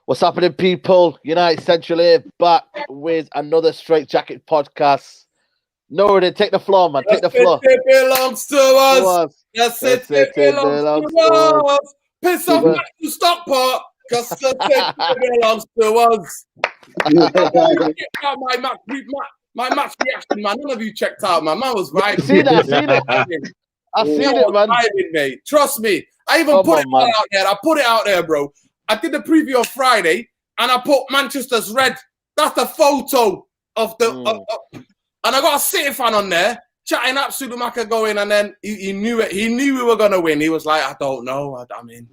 What's happening, people? United Central here, back with another Straightjacket podcast. No, then take the floor, man. Take the floor. It belongs to us. Yes, it belongs to us. Piss off back to Stockport, because it belongs to us. my match reaction, man. None of you checked out, man. Man was vibing. I've seen it, man. Vibing, mate. Trust me. I even put it out there. I put it out there, bro. I did the preview on Friday, and I put Manchester's red. That's the photo of the... and I got a City fan on there, chatting absolute maca going, and then he knew it. He knew we were going to win. He was like, I don't know. I mean,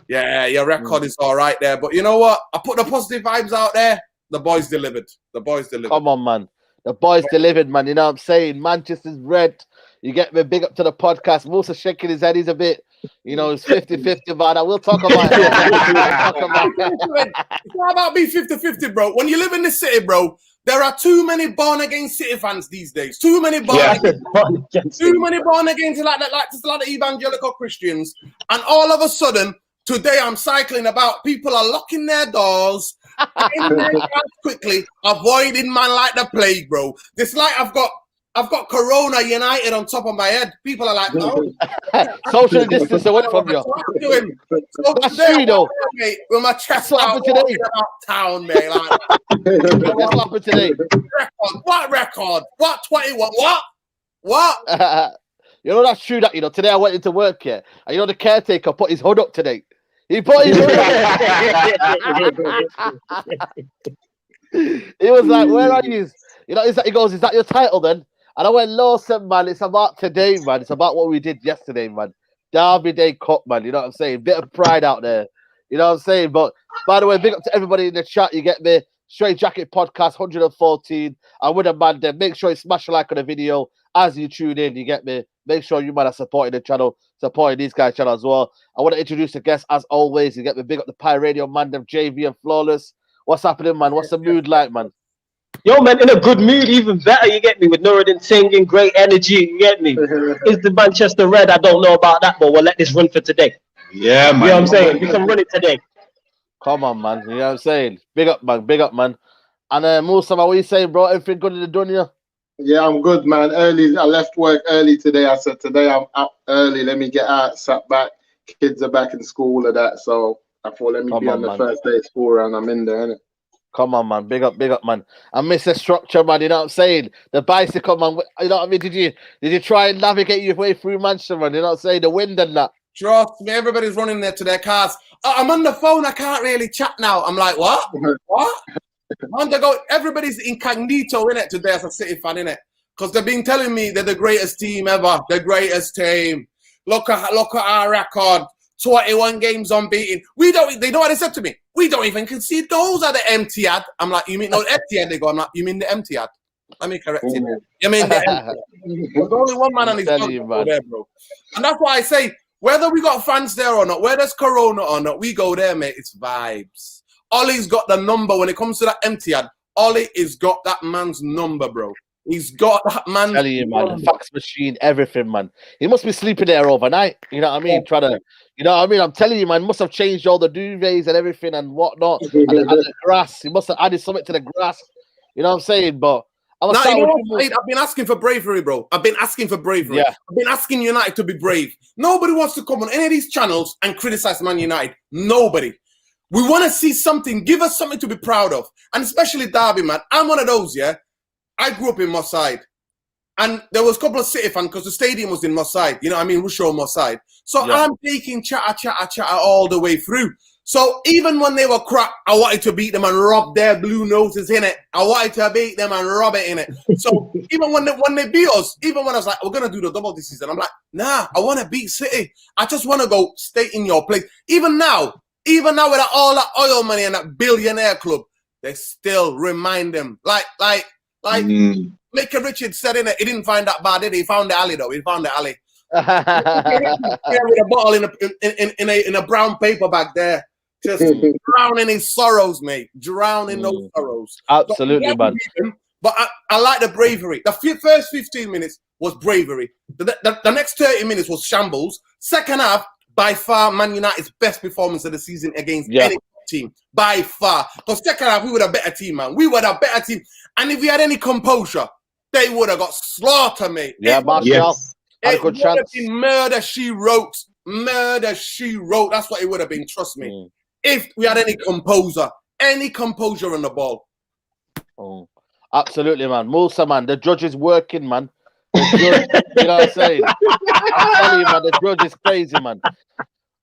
yeah, your record is all right there. But you know what? I put the positive vibes out there. The boys delivered. Come on, man. The boys delivered, man. You know what I'm saying? Manchester's red. You get me, big up to the podcast. Musa shaking his head. He's a bit, it's 50-50, man. I will talk about it. It's not about being 50-50, bro. When you live in the city, bro, there are too many born-again City fans these days. Too many born-again. Too many born-again to like a lot of evangelical Christians. And all of a sudden, today I'm cycling about. People are locking their doors, getting their cars quickly, avoiding man like the plague, bro. It's like I've got Corona United on top of my head. People are like, no. Social distance away from you. That's true, though. Mate, with my chest out today. About town, mate. Like, what's happened today? What record? What 21? What? That's true. That today I went into work, yeah, and the caretaker put his hood up today. He put his hood up. He was like, "Where are you?" He goes, "Is that your title then?" And I went, "Lawson, man, it's about today, man. It's about what we did yesterday, man. Derby Day Cup, man. You know what I'm saying? Bit of pride out there. You know what I'm saying? But by the way, big up to everybody in the chat. You get me? Straightjacket podcast 114. And with a man there, make sure you smash a like on the video as you tune in. You get me? Make sure you man are supporting the channel, supporting these guys' channel as well. I want to introduce the guests as always. You get me? Big up the Pie Radio man, them JV and Flawless. What's happening, man? What's the mood like, man? Yo, man, in a good mood, even better, you get me, with Nuruddin singing, great energy, you get me. Is the Manchester red? I don't know about that, but we'll let this run for today. Yeah, man. You know what I'm saying? We can run it today. Come on, man. You know what I'm saying? Big up, man. And Musa, what are you saying, bro? Everything good in the dunya? Yeah, I'm good, man. Early, I left work early today. I said, today I'm up early. Let me get out, sat back. Kids are back in school, all of that. So I thought, let me be on the first day of school run. I'm in there, innit? Come on, man. Big up, man. And Mr. Structure, man. You know what I'm saying? The bicycle, man. You know what I mean? Did you try and navigate your way through Manchester, man? You know what I'm saying? The wind and that. Trust me, everybody's running there to their cars. I'm on the phone. I can't really chat now. I'm like, what? What? Everybody's incognito in it today as a City fan, in it, because they've been telling me they're the greatest team ever. The greatest team. Look at our record. 21 games unbeaten. They know what they said to me. We don't even concede goals at the Etihad. I'm like, you mean no Etihad? They go, I'm like, you mean the Etihad? Let me correct you. You mean the Etihad? There's only one man on his own there, bro. And that's why I say, whether we got fans there or not, whether there's Corona or not, we go there, mate. It's vibes. Ollie's got the number when it comes to that Etihad. Ollie has got that man's number, bro. He's got that man. Tell you, man, the fax machine, everything, man. He must be sleeping there overnight. You know what I mean? I'm telling you, man, must have changed all the duvets and everything and whatnot. and the grass. He must have added something to the grass. You know what I'm saying? But I've been asking for bravery, bro. I've been asking for bravery. Yeah. I've been asking United to be brave. Nobody wants to come on any of these channels and criticize Man United. Nobody. We want to see something. Give us something to be proud of. And especially Derby, man. I'm one of those, yeah. I grew up in Moss Side, and there was a couple of City fans because the stadium was in Moss Side. You know what I mean? Rushaw, Moss Side. So yeah. I'm taking chatter all the way through. So even when they were crap, I wanted to beat them and rub their blue noses in it. I wanted to beat them and rub it in it. So even when they beat us, even when I was like, we're going to do the double this season, I'm like, nah, I want to beat City. I just want to go stay in your place. Even now with all that oil money and that billionaire club, they still remind them. Like Micah Richards said in it, he didn't find that bad, did he? He found the alley, though. He found the alley. With a bottle in a brown paper bag there. Just drowning in sorrows, mate. Drowning those sorrows. Absolutely, man. But I like the bravery. The first 15 minutes was bravery. The next 30 minutes was shambles. Second half, by far, Man United's best performance of the season against any team by far. Because second half, we were a better team, man. We were a better team. And if we had any composure, they would have got slaughtered, mate. Yeah, Martial had a good chance. Have been murder, she wrote. Murder, she wrote. That's what it would have been, trust me. If we had any composure on the ball. Oh, absolutely, man. Musa, man, the judge is working, man. The judge, you know what I'm saying? I'm telling you, man, the judge is crazy, man.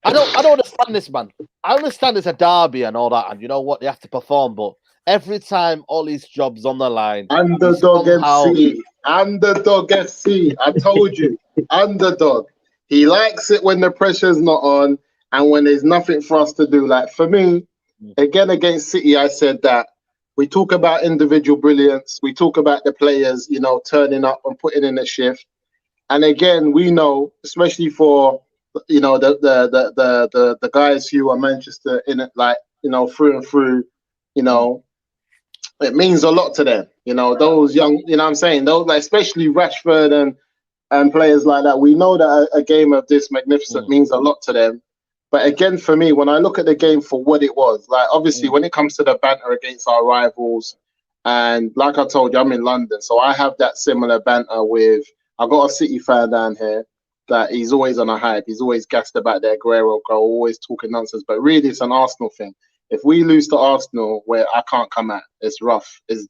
I don't understand this, man. I understand it's a derby and all that, and you know what, they have to perform, but every time all these jobs on the line, underdog FC, underdog FC. I told you, underdog. He likes it when the pressure's not on and when there's nothing for us to do. Like for me, again against City, I said that we talk about individual brilliance. We talk about the players, you know, turning up and putting in a shift. And again, we know, especially for, you know, the guys who are Manchester in it, like, you know, through and through, you know, it means a lot to them. You know, those young, you know what I'm saying? Those, like, especially Rashford and players like that. We know that a game of this magnificent means a lot to them. But again, for me, when I look at the game for what it was, like obviously when it comes to the banter against our rivals, and like I told you, I'm in London, so I have that similar banter with, I've got a City fan down here that he's always on a hype. He's always gassed about their Aguero goal, always talking nonsense. But really, it's an Arsenal thing. If we lose to Arsenal, where I can't come at, it's rough. It's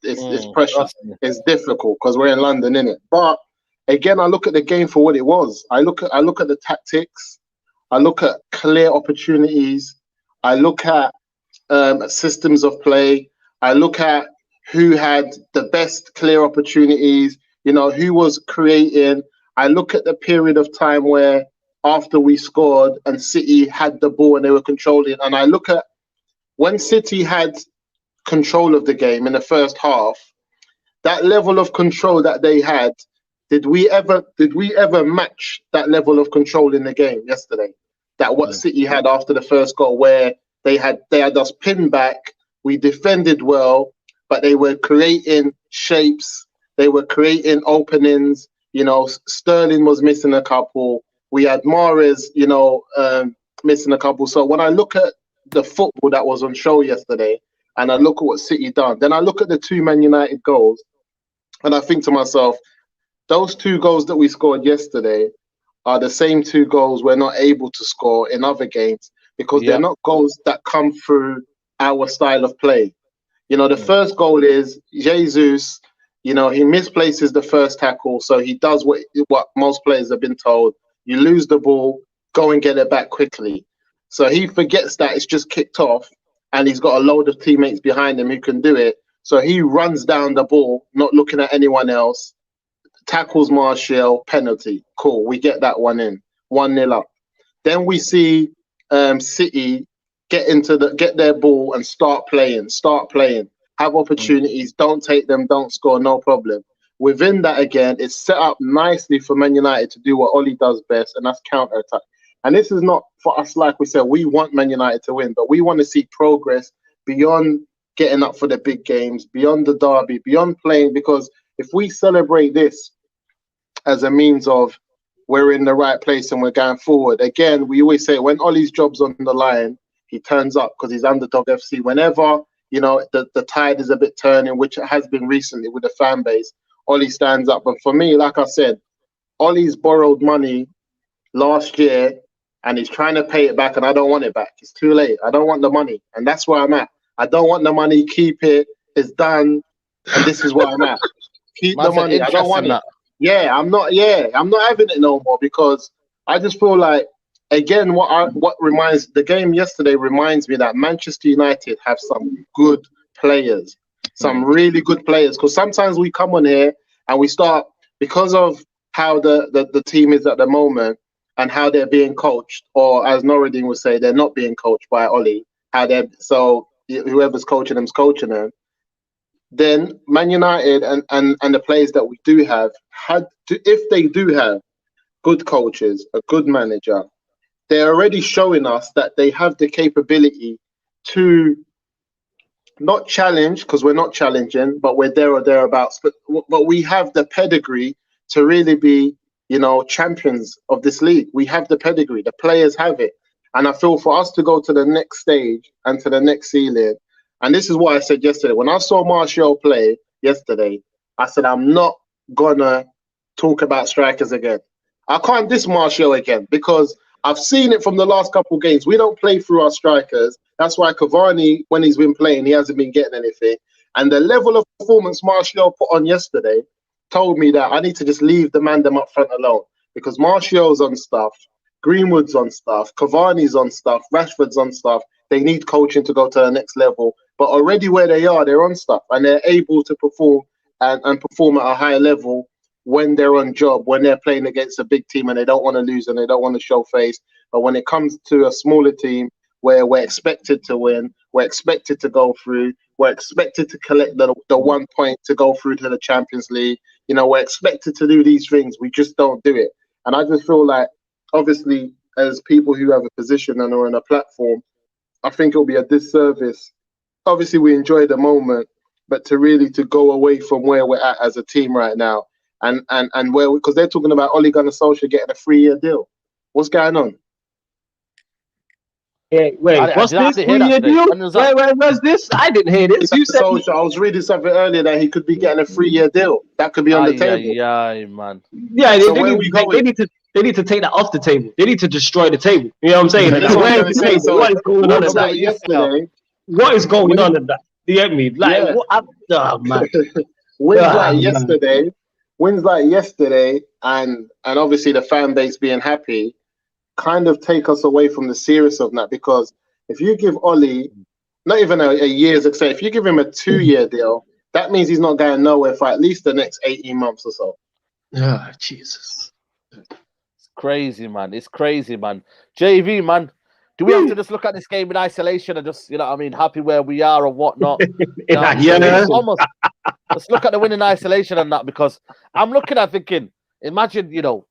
pressure. It's difficult because we're in London, innit? But again, I look at the game for what it was. I look at the tactics. I look at clear opportunities. I look at systems of play. I look at who had the best clear opportunities, you know, who was creating. I look at the period of time where after we scored and City had the ball and they were controlling. And I look at when City had control of the game in the first half, that level of control that they had, did we ever match that level of control in the game yesterday? That what City had after the first goal, where they had us pinned back, we defended well, but they were creating shapes, they were creating openings. You know, Sterling was missing a couple. We had Mahrez, you know, missing a couple. So when I look at the football that was on show yesterday, and I look at what City done, then I look at the two Man United goals, and I think to myself, those two goals that we scored yesterday are the same two goals we're not able to score in other games because they're not goals that come through our style of play. You know, the first goal is Jesus, you know, he misplaces the first tackle, so he does what most players have been told. You lose the ball, go and get it back quickly. So he forgets that it's just kicked off and he's got a load of teammates behind him who can do it. So he runs down the ball, not looking at anyone else, tackles Martial, penalty. Cool, we get that one in, 1-0 up. Then we see City get their ball and start playing, have opportunities, don't take them, don't score, no problem. Within that, again, it's set up nicely for Man United to do what Ole does best, and that's counter-attack. And this is not for us, like we said, we want Man United to win, but we want to see progress beyond getting up for the big games, beyond the derby, beyond playing, because if we celebrate this as a means of we're in the right place and we're going forward, again, we always say when Ole's job's on the line, he turns up because he's underdog FC. Whenever, you know, the tide is a bit turning, which it has been recently with the fan base, Ole stands up. But for me, like I said, Ole's borrowed money last year and he's trying to pay it back, and I don't want it back. It's too late. I don't want the money. And that's where I'm at. I don't want the money. Keep it. It's done. And this is where I'm at. Keep the money. I don't want it. I'm not having it no more, because I just feel like, again, what reminds the game yesterday reminds me that Manchester United have some good players, some really good players. Because sometimes we come on here and we start, because of how the team is at the moment and how they're being coached, or as Norridin would say, they're not being coached by Ole. So whoever's coaching them's coaching them. Then Man United and the players that we do have if they do have good coaches, a good manager, they're already showing us that they have the capability to not challenge, because we're not challenging, but we're there or thereabouts. But we have the pedigree to really be, you know, champions of this league. We have the pedigree. The players have it. And I feel for us to go to the next stage and to the next ceiling, and this is what I said yesterday. When I saw Martial play yesterday, I said, I'm not going to talk about strikers again. I can't diss Martial again because I've seen it from the last couple of games. We don't play through our strikers. That's why Cavani, when he's been playing, he hasn't been getting anything. And the level of performance Martial put on yesterday told me that I need to just leave the man them up front alone because Martial's on stuff, Greenwood's on stuff, Cavani's on stuff, Rashford's on stuff. They need coaching to go to the next level. But already where they are, they're on stuff and they're able to perform and perform at a higher level when they're on job, when they're playing against a big team and they don't want to lose and they don't want to show face. But when it comes to a smaller team where we're expected to win, we're expected to go through, we're expected to collect the 1 point to go through to the Champions League, you know, we're expected to do these things. We just don't do it. And I just feel like, obviously, as people who have a position and are on a platform, I think it'll be a disservice. Obviously, we enjoy the moment, but to go away from where we're at as a team right now, and where, because they're talking about Ole Gunnar Solskjaer getting a 3-year deal. What's going on? Wait, what's this? 3-year deal? Where's this? I didn't hear this. You said Solskjaer, I was reading something earlier that he could be getting a 3-year deal. That could be on the table. Yeah, man. Yeah, they need to take that off the table. They need to destroy the table. You know what I'm saying? What is going on in that? You get me? Like, man. Wins like yesterday, and obviously the fan base being happy, kind of take us away from the serious of that. Because if you give Ole not even a year's extension, if you give him a 2-year deal, that means he's not going nowhere for at least the next 18 months or so. Ah, Jesus. It's crazy, man. It's crazy, man. JV, man. Do we have to just look at this game in isolation and just, you know what I mean, happy where we are or whatnot? You know, almost, let's look at the win in isolation and that, because I'm looking at thinking, imagine, you know,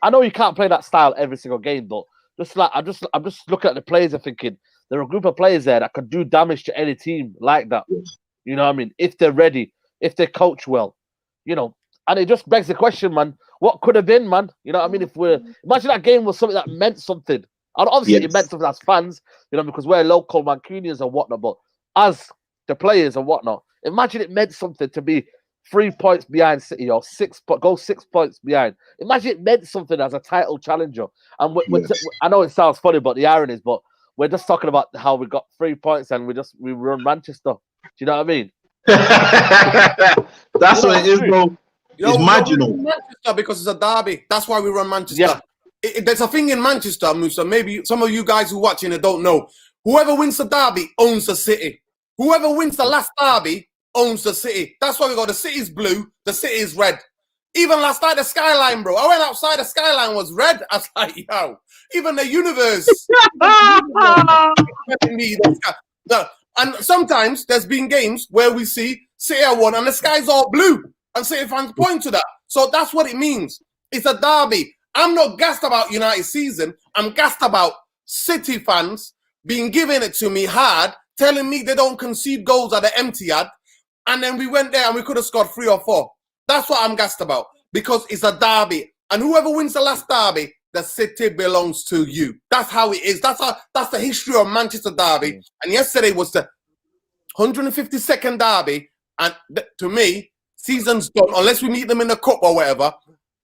I know you can't play that style every single game, but just like I'm just looking at the players and thinking there are a group of players there that could do damage to any team like that. You know what I mean? If they're ready, if they coach well, you know. And it just begs the question, man, what could have been, man? You know what I mean? If imagine that game was something that meant something. And obviously it meant something as fans, you know, because we're local Mancunians and whatnot, but as the players and whatnot, imagine it meant something to be 3 points behind City or 6 points behind. Imagine it meant something as a title challenger. And I know it sounds funny, but the irony is, but we're just talking about how we got 3 points and we run Manchester. Do you know what I mean? That's what it is, bro. It's marginal. Manchester because it's a derby. That's why we run Manchester. Yeah. There's a thing in Manchester, Musa. Maybe some of you guys who are watching it don't know. Whoever wins the derby owns the city. Whoever wins the last derby owns the city. That's why we got the city's blue, the city is red. Even last night, the skyline, bro. I went outside, the skyline was red. I was like, yo, even the universe. And sometimes there's been games where we see City are won and the sky's all blue. And City fans point to that. So that's what it means. It's a derby. I'm not gassed about United season. I'm gassed about City fans being giving it to me hard, telling me they don't concede goals at the Etihad. And then we went there and we could have scored 3 or 4. That's what I'm gassed about, because it's a derby. And whoever wins the last derby, the city belongs to you. That's how it is. That's the history of Manchester derby. And yesterday was the 152nd derby. And to me, season's done. Unless we meet them in the cup or whatever,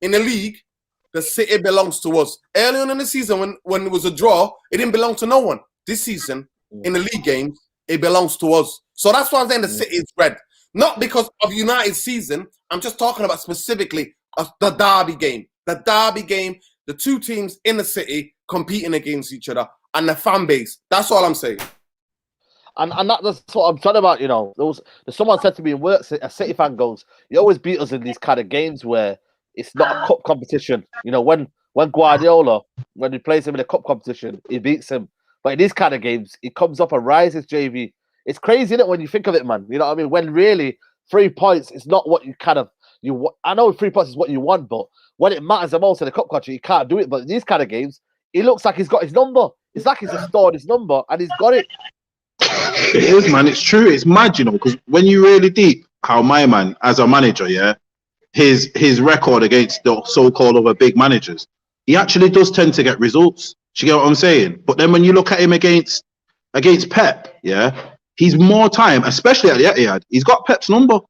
in the league, the city belongs to us. Early on in the season, when it was a draw, it didn't belong to no one. This season, in the league games, it belongs to us. So that's why I'm saying the city is red. Not because of United's season. I'm just talking about specifically the derby game. The derby game, the two teams in the city competing against each other, and the fan base. That's all I'm saying. And that's what I'm talking about, you know. Someone said to me in work, a City fan goes, you always beat us in these kind of games where it's not a cup competition. You know, when Guardiola, when he plays him in a cup competition, he beats him. But in these kind of games, he comes up and rises, JV. It's crazy, isn't it, when you think of it, man? You know what I mean? When really 3 points is not what I know 3 points is what you want, but when it matters the most in the cup country, you can't do it. But in these kind of games, he looks like he's got his number. It's like he's just stored his number and he's got it. It is, man. It's true. It's marginal, because when you really deep how my man, as a manager, his record against the so-called other big managers, he actually does tend to get results. Do you get what I'm saying? But then when you look at him against Pep, yeah, he's more time, especially at the Etihad. He's got Pep's number.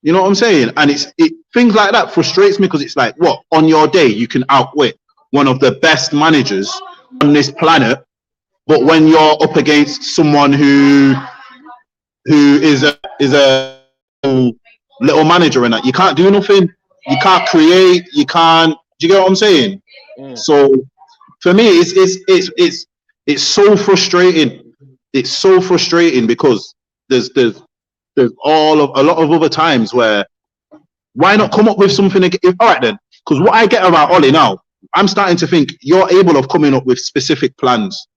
You know what I'm saying? And things like that frustrates me because it's like, what, on your day you can outwit one of the best managers on this planet, but when you're up against someone who is a little manager and that, you can't do nothing. You can't create. You can't. Do you get what I'm saying? So for me, it's so frustrating. It's so frustrating because there's a lot of other times where why not come up with something? All right then, because what I get about Ole now, I'm starting to think you're able of coming up with specific plans.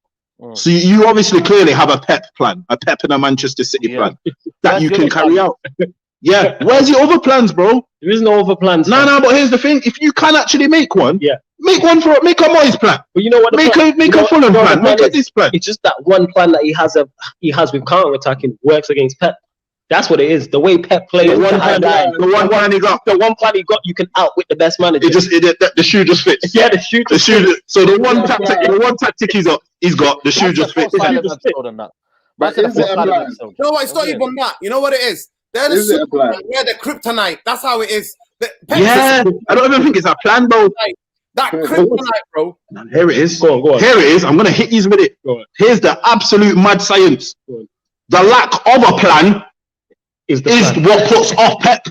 So you obviously clearly have a Pep plan, a Pep and a Manchester City plan that you can carry out. Yeah, where's your other plans, bro? There is no other plans. No, but here's the thing: if you can actually make one, make a Moyes plan. But you know what? Make a Fulham plan. Make a this plan. It's just that one plan that he has with counter attacking works against Pep. That's what it is. The way Pep plays, the one plan he got, you can outwit the best manager. The shoe just fits. Yeah, the shoe. So the one tactic he's got, the shoe just fits. You know what? It's not even that. You know what it is? They're the kryptonite. That's how it is. I don't even think it's a plan, bro. That kryptonite, bro. Here it is. Go on. Here it is. I'm gonna hit you with it. Here's the absolute mad science. The lack of a plan is what puts off Pep.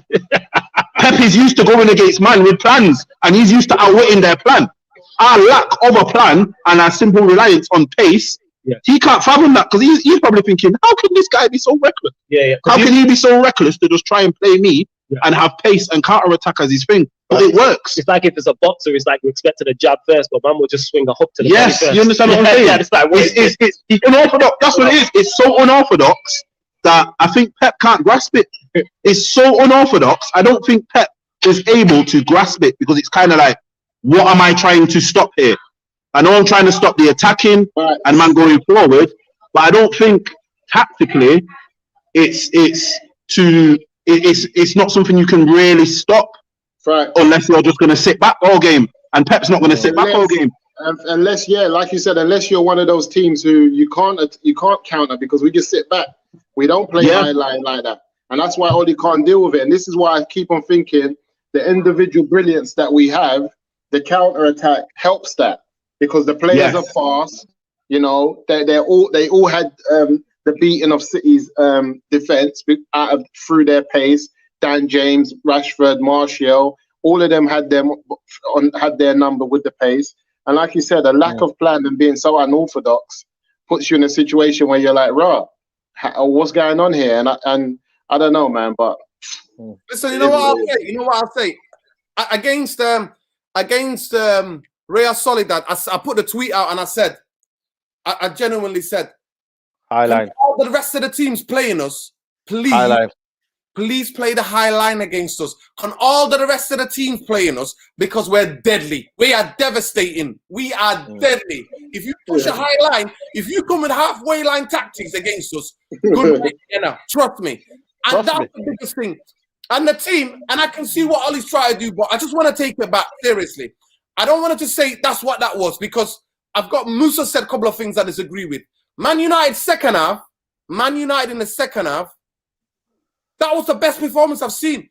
Pep is used to going against man with plans, and he's used to outwitting their plan. Our lack of a plan and our simple reliance on pace, he can't fathom that because he's probably thinking, how can this guy be so reckless? How can he be so reckless to just try and play me and have pace and counter attack as his thing? But it works. It's like if it's a boxer, it's like you expected a jab first, but man will just swing a hook to the body first. You understand what I'm saying? It's like, it's unorthodox. That's what it is. It's so unorthodox that I think Pep can't grasp it. It's so unorthodox. I don't think Pep is able to grasp it because it's kind of like, what am I trying to stop here? I know I'm trying to stop the attacking and man going forward, but I don't think tactically it's not something you can really stop unless you're just going to sit back all game. And Pep's not going to sit back all game. Unless, like you said, unless you're one of those teams who you can't counter because we just sit back. We don't play high line like that. And that's why Ole can't deal with it. And this is why I keep on thinking the individual brilliance that we have, the counter attack helps that because the players are fast. You know, they all had the beating of City's defense through their pace. Dan James, Rashford, Martial, all of them had their number with the pace. And like you said, a lack of plan and being so unorthodox puts you in a situation where you're like, what's going on here? And I don't know, man. But listen, you know what I'll say. Against Real Sociedad, I put the tweet out and I said, I genuinely said, highline. All the rest of the teams playing us, please play the high line against us. Can all the rest of the teams playing us because we're deadly. We are devastating. We are deadly. If you push a high line, if you come with halfway line tactics against us, good enough. Trust me. And that's the biggest thing. And the team, and I can see what Ollie's trying to do, but I just want to take it back seriously. I don't want to say that's what that was because Musa said a couple of things I disagree with. Man United in the second half, that was the best performance I've seen.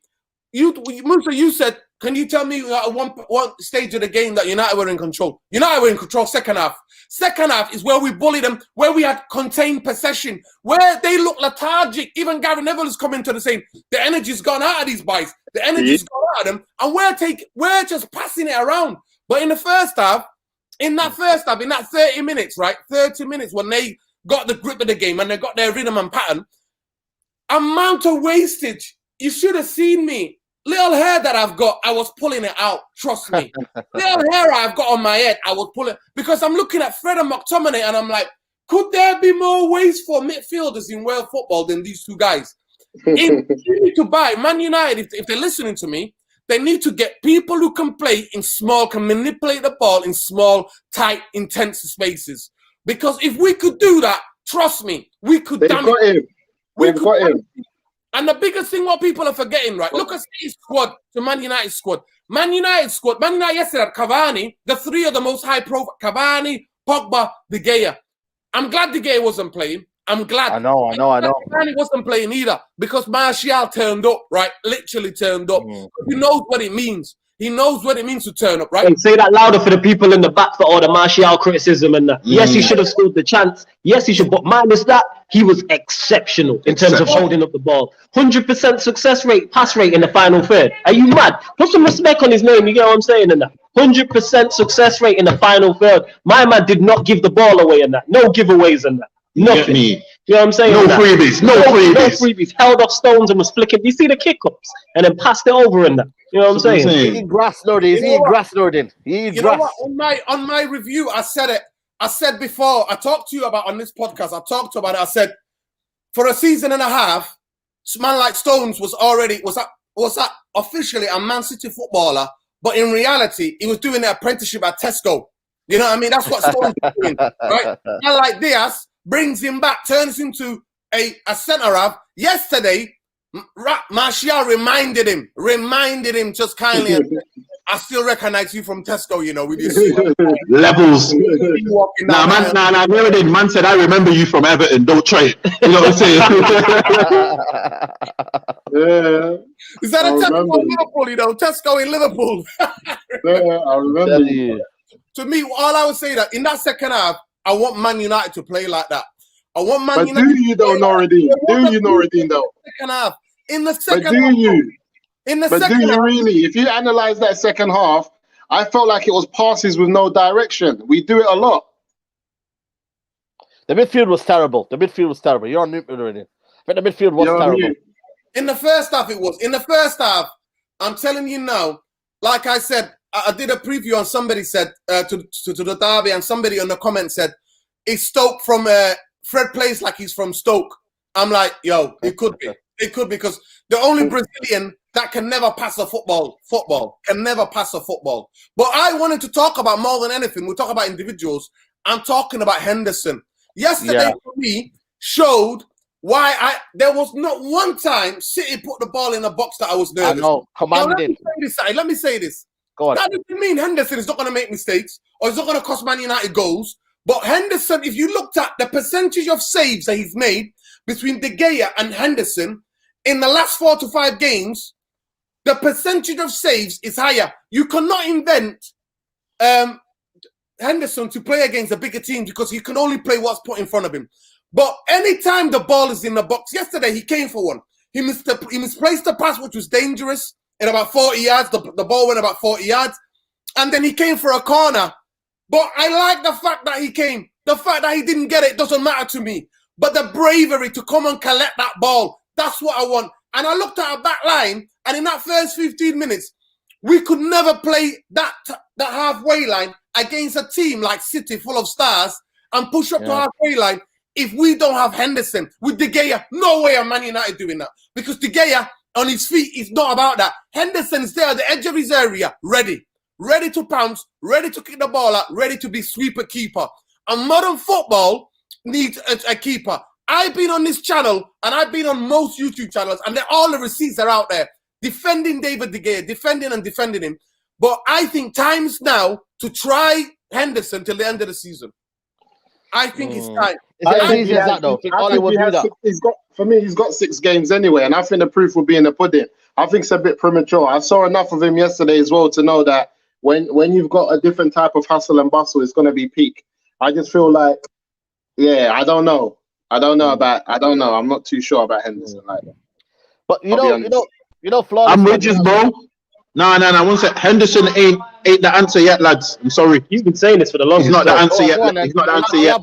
Musa, you said, can you tell me at one stage of the game that United were in control? United were in control second half. Second half is where we bullied them, where we had contained possession, where they look lethargic. Even Gary Neville is coming to the same. The energy's gone out of these boys. The energy's gone out of them, and we're just passing it around. But in that first half, in that 30 minutes, right? 30 minutes when they got the grip of the game and they got their rhythm and pattern, amount of wastage. You should have seen me. Little hair that I've got, I was pulling it out. Trust me. Little hair I've got on my head, I was pulling because I'm looking at Fred and McTominay and I'm like, could there be more wasteful midfielders in world football than these two guys? You need to buy Man United, if they're listening to me, they need to get people who can play in small, can manipulate the ball in small, tight, intense spaces. Because if we could do that, trust me, we could damage him. We've got him. And the biggest thing what people are forgetting, right? Look at City's squad to Man United squad. Man United yesterday had Cavani, the three of the most high profile, Cavani, Pogba, De Gea. I'm glad De Gea wasn't playing. I'm glad. I know. He wasn't playing either because Martial turned up, right? Literally turned up. He knows what it means. He knows what it means to turn up, right? And say that louder for the people in the back for all the Martial criticism and that. Yes, he should have scored the chance. Yes, he should. But minus that, he was exceptional in terms of holding up the ball. 100% success rate, pass rate in the final third. Are you mad? Put some respect on his name. You get what I'm saying in that? 100% success rate in the final third. My man did not give the ball away in that. No giveaways in that. Nothing. You know what I'm saying? No freebies. No freebies. Held off stones and was flicking. You see the kick-ups and then passed it over in that. You know what I'm saying? He's eating grass, Nordin. He's eating grass, Nordin. He eats grass. On my review, I said it. I said before, I talked to you about on this podcast, I talked about it. I said, for a season and a half, man like Stones was that officially a Man City footballer, but in reality, he was doing an apprenticeship at Tesco. You know what I mean? That's what Stones was doing, right? Man like Diaz brings him back, turns him to a centre-half. Yesterday, Martial reminded him just kindly, I still recognize you from Tesco, you know, with your levels. Nah, man, man said, I remember you from Everton, don't try it. You know what I'm saying? Yeah. Is that a Tesco in Liverpool, you know? Tesco in Liverpool. Yeah, I remember you. To me, all I would say that in that second half, I want Man United to play like that. I want Man United. Do you though, Norridine? Do you, Norridine, though? Second half. In the second half. Do you? In the but second do you half, really? If you analyze that second half, I felt like it was passes with no direction. We do it a lot. The midfield was terrible. You're on mute already. But the midfield was terrible. In the first half, it was. In the first half, I'm telling you now, like I said, I did a preview and somebody said to the derby, and somebody on the comment said, it's Stoke from Fred plays like he's from Stoke. I'm like, yo, it could be. It could be because the only Brazilian that can never pass a football can never pass a football. But I wanted to talk about more than anything. We'll talk about individuals. I'm talking about Henderson. Yesterday for me showed why there was not one time City put the ball in a box that I was nervous. I know, commanded. Let me say this. Go on. That doesn't mean Henderson is not going to make mistakes or it's not going to cost Man United goals. But Henderson, if you looked at the percentage of saves that he's made between De Gea and Henderson in the last 4 to 5 games, the percentage of saves is higher. You cannot invent Henderson to play against a bigger team because he can only play what's put in front of him. But anytime the ball is in the box, yesterday he came for one. He misplaced the pass, which was dangerous, in about 40 yards. The ball went about 40 yards. And then he came for a corner. But I like the fact that he came. The fact that he didn't get it doesn't matter to me. But the bravery to come and collect that ball, that's what I want. And I looked at our back line, and in that first 15 minutes, we could never play that halfway line against a team like City full of stars and push up to halfway line if we don't have Henderson. With De Gea, no way are Man United doing that. Because De Gea, on his feet, is not about that. Henderson's there at the edge of his area, ready to pounce, ready to kick the ball out, ready to be sweeper keeper. And modern football needs a keeper. I've been on this channel, and I've been on most YouTube channels, and all the receipts are out there, defending David De Gea, defending him. But I think time's now to try Henderson till the end of the season. I think it's time. Is it as easy as that, though? He's got 6 games anyway, and I think the proof will be in the pudding. I think it's a bit premature. I saw enough of him yesterday as well to know that when you've got a different type of hustle and bustle, it's going to be peak. I just feel like, I don't know. I'm not too sure about Henderson like that. But you know, Flawless. I'm Ridges, bro. No. One sec. Henderson ain't the answer yet, lads. I'm sorry. He's been saying this for the longest. He's not the answer yet. He's not the answer yet.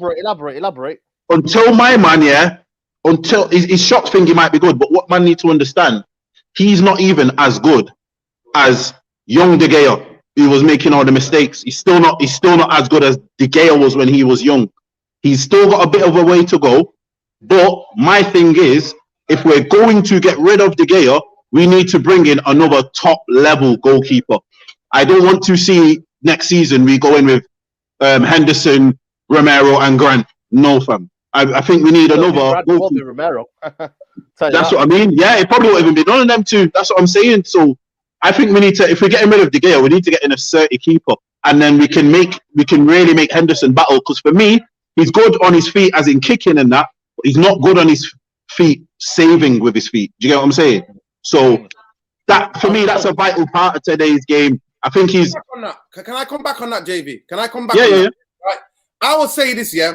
Elaborate. Until my man, until his shot thing, he might be good, but what man need to understand, he's not even as good as young De Gea, who was making all the mistakes. He's still not as good as De Gea was when he was young. He's still got a bit of a way to go. But my thing is, if we're going to get rid of De Gea, we need to bring in another top-level goalkeeper. I don't want to see next season we go in with Henderson, Romero, and Grant. No, fam. I think we need another goalkeeper. Romero. That's what I mean. Yeah, it probably won't even be none of them two. That's what I'm saying. So I think we need to, if we're getting rid of De Gea, we need to get in a 30 keeper. and then we can really make Henderson battle. Because for me, he's good on his feet, as in kicking and that. But he's not good on his feet, saving with his feet. Do you get what I'm saying? So that for me, that's a vital part of today's game. I think he's. Can I come back on that, JV? Can I come back? Yeah, on yeah, that? Right. I will say this, yeah.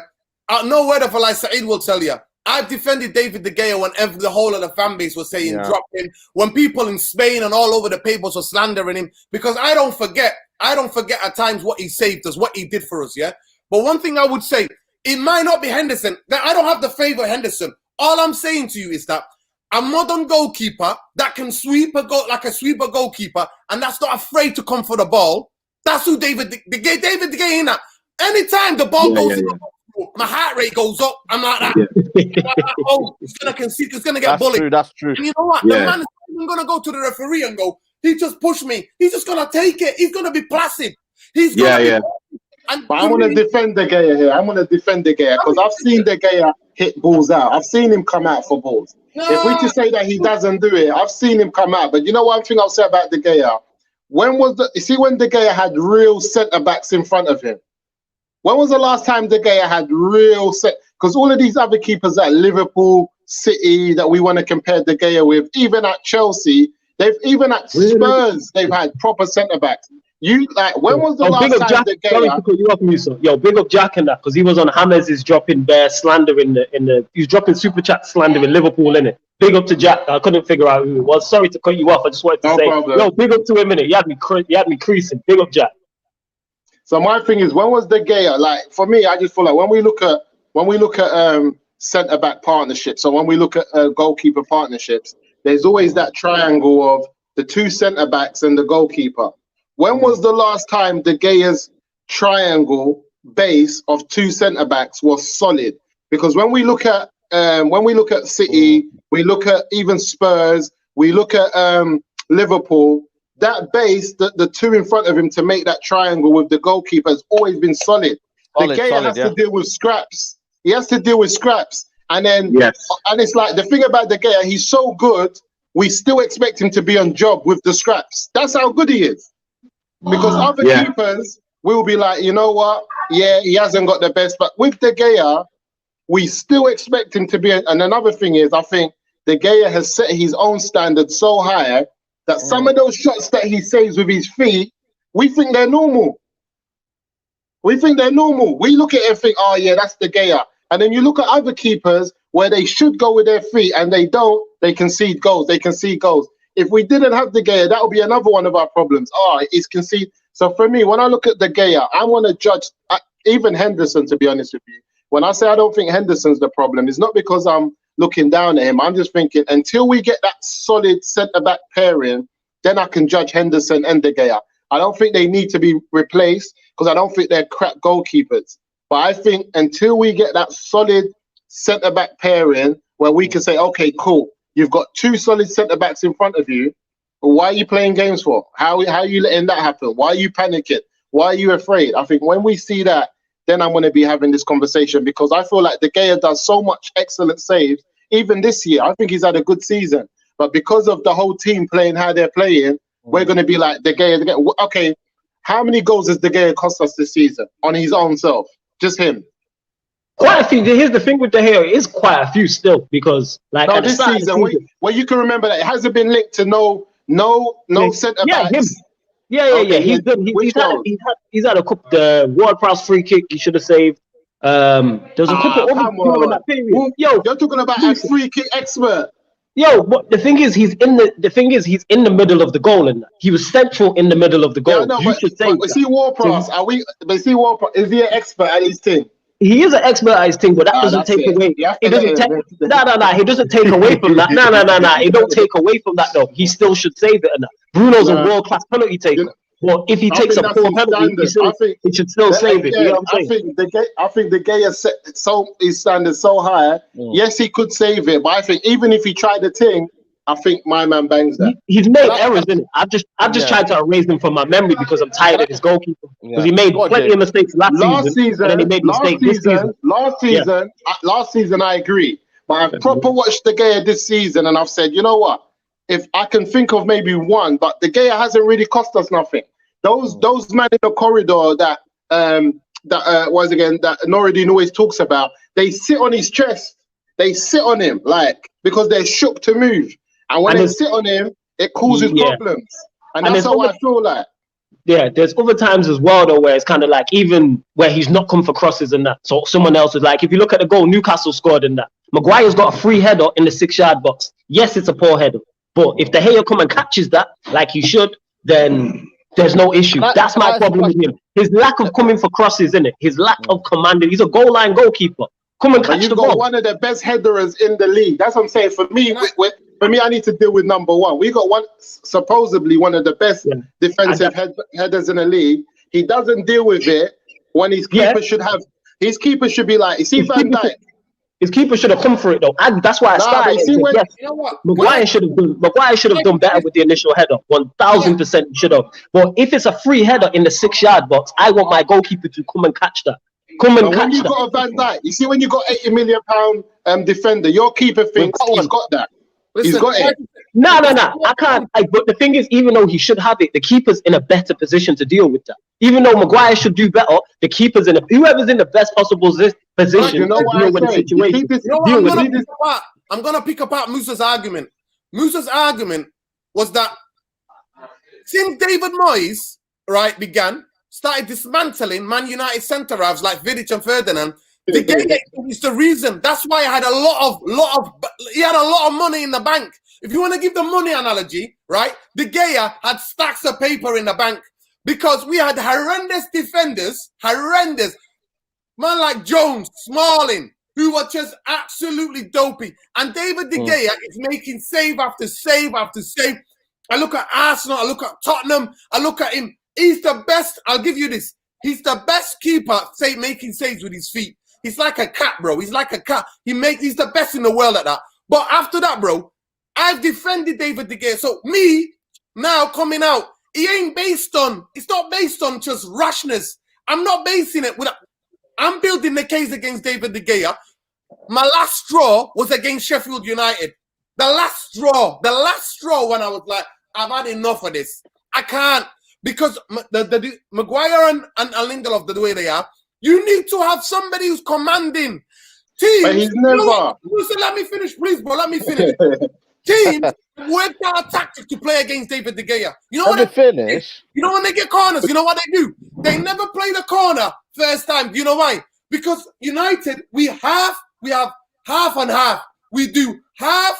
No word of a lie, Saeed will tell you. I've defended David De Gea when the whole of the fan base was saying drop him. When people in Spain and all over the papers were slandering him, because I don't forget at times what he saved us, what he did for us, yeah. But one thing I would say, it might not be Henderson. I don't have the favour of Henderson. All I'm saying to you is that a modern goalkeeper that can sweep a goal like a sweeper goalkeeper, and that's not afraid to come for the ball. That's who David De Gea in that. Anytime the ball goes in, my heart rate goes up. I'm like that. Oh, he's gonna concede. He's gonna get bullied. That's true. And you know what? The man is even gonna go to the referee and go, he just pushed me. He's just gonna take it. He's gonna be placid. He's gonna be. But I want to defend De Gea here. I'm going to defend De Gea because I've seen De Gea hit balls out. I've seen him come out for balls. No. If we just say that he doesn't do it, I've seen him come out. But you know one thing I'll say about De Gea? When De Gea had real centre-backs in front of him? When was the last time De Gea had real because all of these other keepers at Liverpool, City, that we want to compare De Gea with, even at Chelsea, even at Spurs, they've had proper centre-backs. When was the last time De Gea? Sorry to cut you off, Musa. Yo, big up Jack in that, because he was on Hammers is dropping bare slander he's dropping super chat slander in Liverpool, innit? Big up to Jack. I couldn't figure out who it was. Sorry to cut you off. I just wanted to say, yo, big up to him, innit? You had me creasing. Big up Jack. So my thing is, when was De Gea? Like for me, I just feel like when we look at centre back partnerships, so when we look at goalkeeper partnerships, there's always that triangle of the two centre backs and the goalkeeper. When was the last time De Gea's triangle base of two centre backs was solid? Because when we look at City, we look at even Spurs, we look at Liverpool. That base, the two in front of him to make that triangle with the goalkeeper has always been solid. De Gea has to deal with scraps. He has to deal with scraps, and then and it's like the thing about De Gea, he's so good. We still expect him to be on job with the scraps. That's how good he is. Because other keepers will be like, you know what? Yeah, he hasn't got the best. But with De Gea, we still expect him to be. And another thing is, I think De Gea has set his own standard so high that some of those shots that he saves with his feet, we think they're normal. We think they're normal. We look at it and think, oh, yeah, that's De Gea. And then you look at other keepers where they should go with their feet and they don't, they concede goals. They concede goals. If we didn't have De Gea, that would be another one of our problems. It's concede. So for me, when I look at De Gea, I want to judge even Henderson, to be honest with you. When I say I don't think Henderson's the problem, it's not because I'm looking down at him. I'm just thinking until we get that solid centre-back pairing, then I can judge Henderson and De Gea. I don't think they need to be replaced because I don't think they're crap goalkeepers. But I think until we get that solid centre-back pairing where we can say, okay, cool. You've got two solid centre-backs in front of you. Why are you playing games for? How are you letting that happen? Why are you panicking? Why are you afraid? I think when we see that, then I'm going to be having this conversation because I feel like De Gea does so much excellent saves. Even this year, I think he's had a good season. But because of the whole team playing how they're playing, we're going to be like, De Gea. Okay, how many goals has De Gea cost us this season on his own self? Just him. Quite a few. Here's the thing with De Gea, it is quite a few still because like no, this season, where you can remember that it hasn't been linked to no centre backs. Yeah. He's had a couple. The world-class free kick he should have saved. There's a couple of in that period. Yo, you're talking about a free kick expert. Yo, but the thing is, he's in the middle of the goal, and he was central in the middle of the goal. Yeah, no, is he Ward-Prowse? Is he an expert at his thing? He is an expert at his thing, but that doesn't take away. He doesn't take. He doesn't take away from that. No. He don't take away from that though. He still should save it. And Bruno's a world-class penalty taker. Well, if he takes a poor penalty, he should still save it. You know what I'm saying? I think De Gea set his standard so high. Yes, he could save it, but I think even if he tried the thing, I think my man bangs that. He's made errors in it. I've just tried to erase them from my memory because I'm tired of his goalkeeper. Because he made plenty of mistakes last season, and then he made mistakes this season. Last season, I agree. But I've proper watched De Gea this season, and I've said, you know what? If I can think of maybe one, but De Gea hasn't really cost us nothing. those man in the corridor that Noureddin always talks about, they sit on his chest. They sit on him because they're shook to move. And when they sit on him, it causes problems. And that's how I feel like. Yeah, there's other times as well though where it's kind of like even where he's not come for crosses and that. So someone else is like, if you look at the goal Newcastle scored in that, Maguire's got a free header in the 6-yard box. Yes, it's a poor header, but if De Gea come and catches that like he should, then there's no issue. That's my problem with him. His lack of coming for crosses, innit? His lack of commanding. He's a goal line goalkeeper. Come and catch the ball. You've got one of the best headers in the league. That's what I'm saying. For me, I need to deal with number one. We got supposedly one of the best defensive headers in the league. He doesn't deal with it when his keeper should have. His keeper should be like, you see Van Dijk. His keeper should have come for it though. That's why I started. You know what? Maguire should have done better with the initial header. 1000% should have. But if it's a free header in the 6-yard box, I want my goalkeeper to come and catch that. When you got a Van Dijk, you see when you got £80 million defender, your keeper thinks he's got that. He's got it. No. I can't. But the thing is, even though he should have it, the keeper's in a better position to deal with that. Even though Maguire should do better, the keeper's whoever's in the best possible position to deal with the situation. I'm gonna pick apart Musa's argument. Musa's argument was that since David Moyes started dismantling Man United centre halves like Vidic and Ferdinand, De Gea is the reason. That's why I had he had a lot of money in the bank. If you want to give the money analogy, right? De Gea had stacks of paper in the bank because we had horrendous defenders, man like Jones, Smalling, who were just absolutely dopey. And David De Gea is making save after save after save. I look at Arsenal, I look at Tottenham, I look at him. He's the best. I'll give you this. He's the best keeper, making saves with his feet. He's like a cat, bro. He's like a cat. He's the best in the world at that. But after that, bro, I've defended David De Gea. So me now coming out, it's not based on just rashness. I'm not basing it I'm building the case against David De Gea. My last straw was against Sheffield United. The last straw when I was like, I've had enough of this. I can't. Because the Maguire and Lindelof, the way they are, you need to have somebody who's commanding. Teams, but he's never. Let me finish, please, bro. Let me finish. Teams work out a tactic to play against David De Gea. You know what? Finish. You know when they get corners, you know what they do? They never play the corner first time. Do you know why? Because United, we have half and half. We do half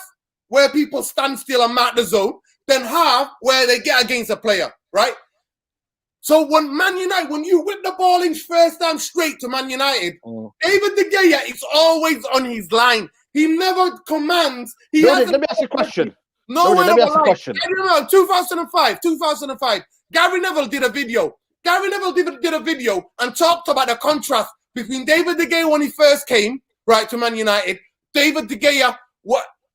where people stand still and mark the zone, then half where they get against a player, right? So when Man United, when you whip the ball in first time straight to Man United, David De Gea is always on his line. He never commands. Let me ask you a question. Let me ask you a question. I remember 2005. Gary Neville did a video. Gary Neville did a video and talked about the contrast between David De Gea when he first came, right, to Man United, David De Gea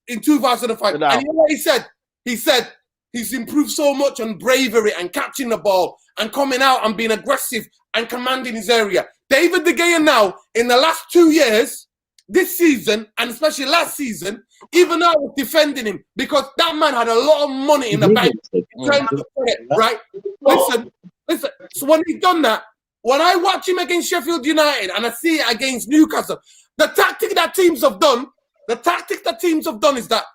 in 2005. And you know what he said? He said he's improved so much on bravery and catching the ball and coming out and being aggressive and commanding his area. David De Gea now, in the last 2 years, this season, and especially last season, even though I was defending him, because that man had a lot of money in the bank in terms of credit, right? Listen. So when he's done that, when I watch him against Sheffield United and I see it against Newcastle, the tactic that teams have done is that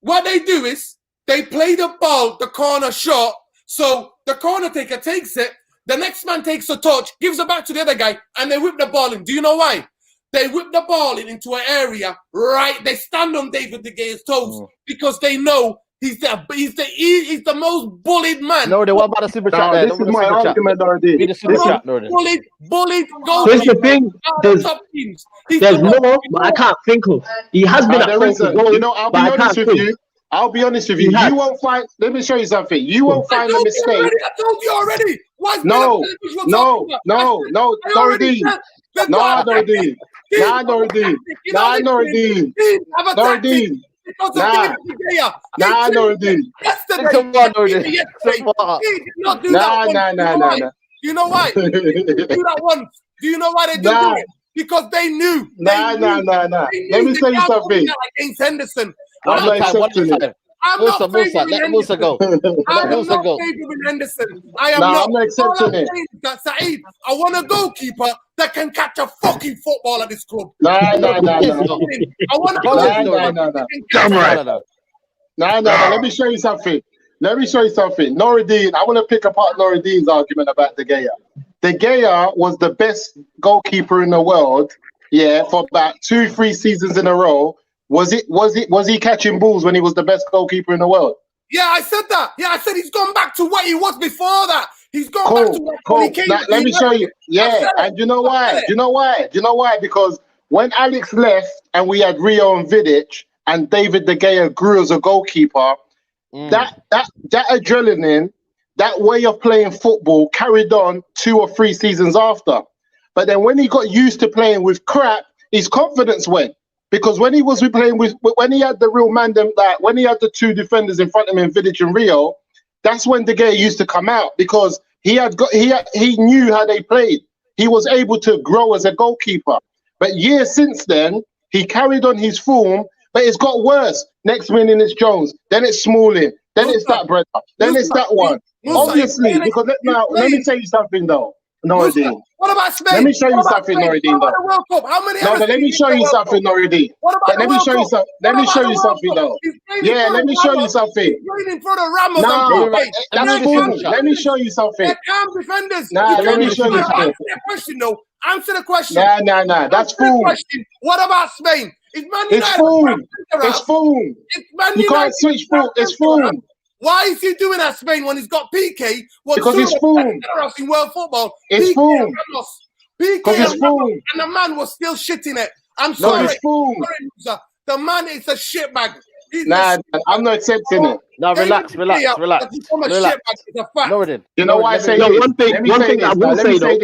what they do is they play the ball, the corner short. So the corner taker takes it, the next man takes a touch, gives it back to the other guy, and they whip the ball in. Do you know why? They whip the ball into an area, right? They stand on David De Gea's toes because they know he's the most bullied man. No, what about the super chat there? This is my argument already. Bullied goal. Here's the thing. There's more, but I can't think of. He has been at front goal. You know, I'll be honest with you. You won't find. Let me show you something. You won't find a mistake. I told you already. No, Noureddin. You know why? They do that once. Do you know why they do it? Because they knew. Let me tell you something. Against Henderson. I'm not accepting it. I'm Musa, not Musa, favouring let Musa go. Henderson. I Let am Musa not go. favouring Henderson. I am Nah, not. I'm not All accepting I'm it. saying is that, Saeed, I want a goalkeeper that can catch a fucking football at this club. Nah. I want a goalkeeper Nah. that can Damn catch right. a football. Nah. Let me show you something. Noureddin, I want to pick apart Noureddin's argument about De Gea. De Gea was the best goalkeeper in the world, for about 2-3 seasons in a row. Was he catching balls when he was the best goalkeeper in the world? Yeah, I said that. Yeah, I said he's gone back to what he was before that. He's gone back to what Cool. he came Now, to let me show you. United. Yeah, and you know why? Do you know why? Because when Alex left and we had Rio and Vidic and David De Gea grew as a goalkeeper, that adrenaline, that way of playing football carried on 2 or 3 seasons after. But then when he got used to playing with crap, his confidence went. Because when he was playing when he had the real man, like when he had the 2 defenders in front of him, in Vidic and Rio, that's when De Gea used to come out because he knew how they played. He was able to grow as a goalkeeper. But years since then, he carried on his form, but it's got worse. Next minute it's Jones, then it's Smalling, then it's that brother, then it's that one. Obviously, because let me tell you something though, Noureddin. What about Spain? Let me show you something, Noureddin. What about the World Cup? How many? No, but let me show you something, Noureddin. Let me show you something. Let me show you something though. Yeah, let me show you something. He's playing for the Ramos. No, that's cool. Let me show you something. They're calm defenders. Nah, let me show you something. Answer the question, though. Answer the question. Nah. That's fool. What about Spain? It's Man United. It's fool. It's Man United. You can't switch fool. It's fool. Why is he doing that, Spain, when he's got PK? Because it's fool. In world football. It's fool. PK it's fool. And the man was still shitting it. I'm sorry. It's fool. The man is a shitbag. Nah, I'm not accepting it. No, relax. You know why I say this? One thing I will say though.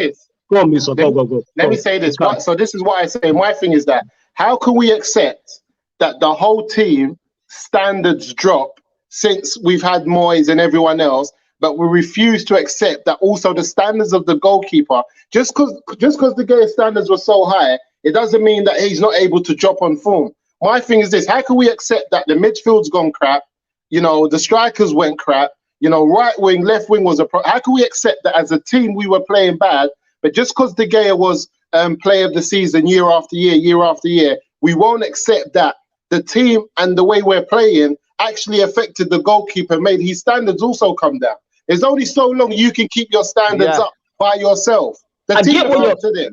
Go on, Musa. Go. Let me say this. So this is what I say. My thing is that how can we accept that the whole team standards drop since we've had Moyes and everyone else, but we refuse to accept that also the standards of the goalkeeper, just because De Gea standards were so high, it doesn't mean that he's not able to drop on form. My thing is this: how can we accept that the midfield's gone crap? The strikers went crap. Right wing, left wing was how can we accept that as a team we were playing bad, but just because De Gea was player of the season year after year, we won't accept that the team and the way we're playing actually affected the goalkeeper, made his standards also come down. There's only so long you can keep your standards up by yourself. The team affected it.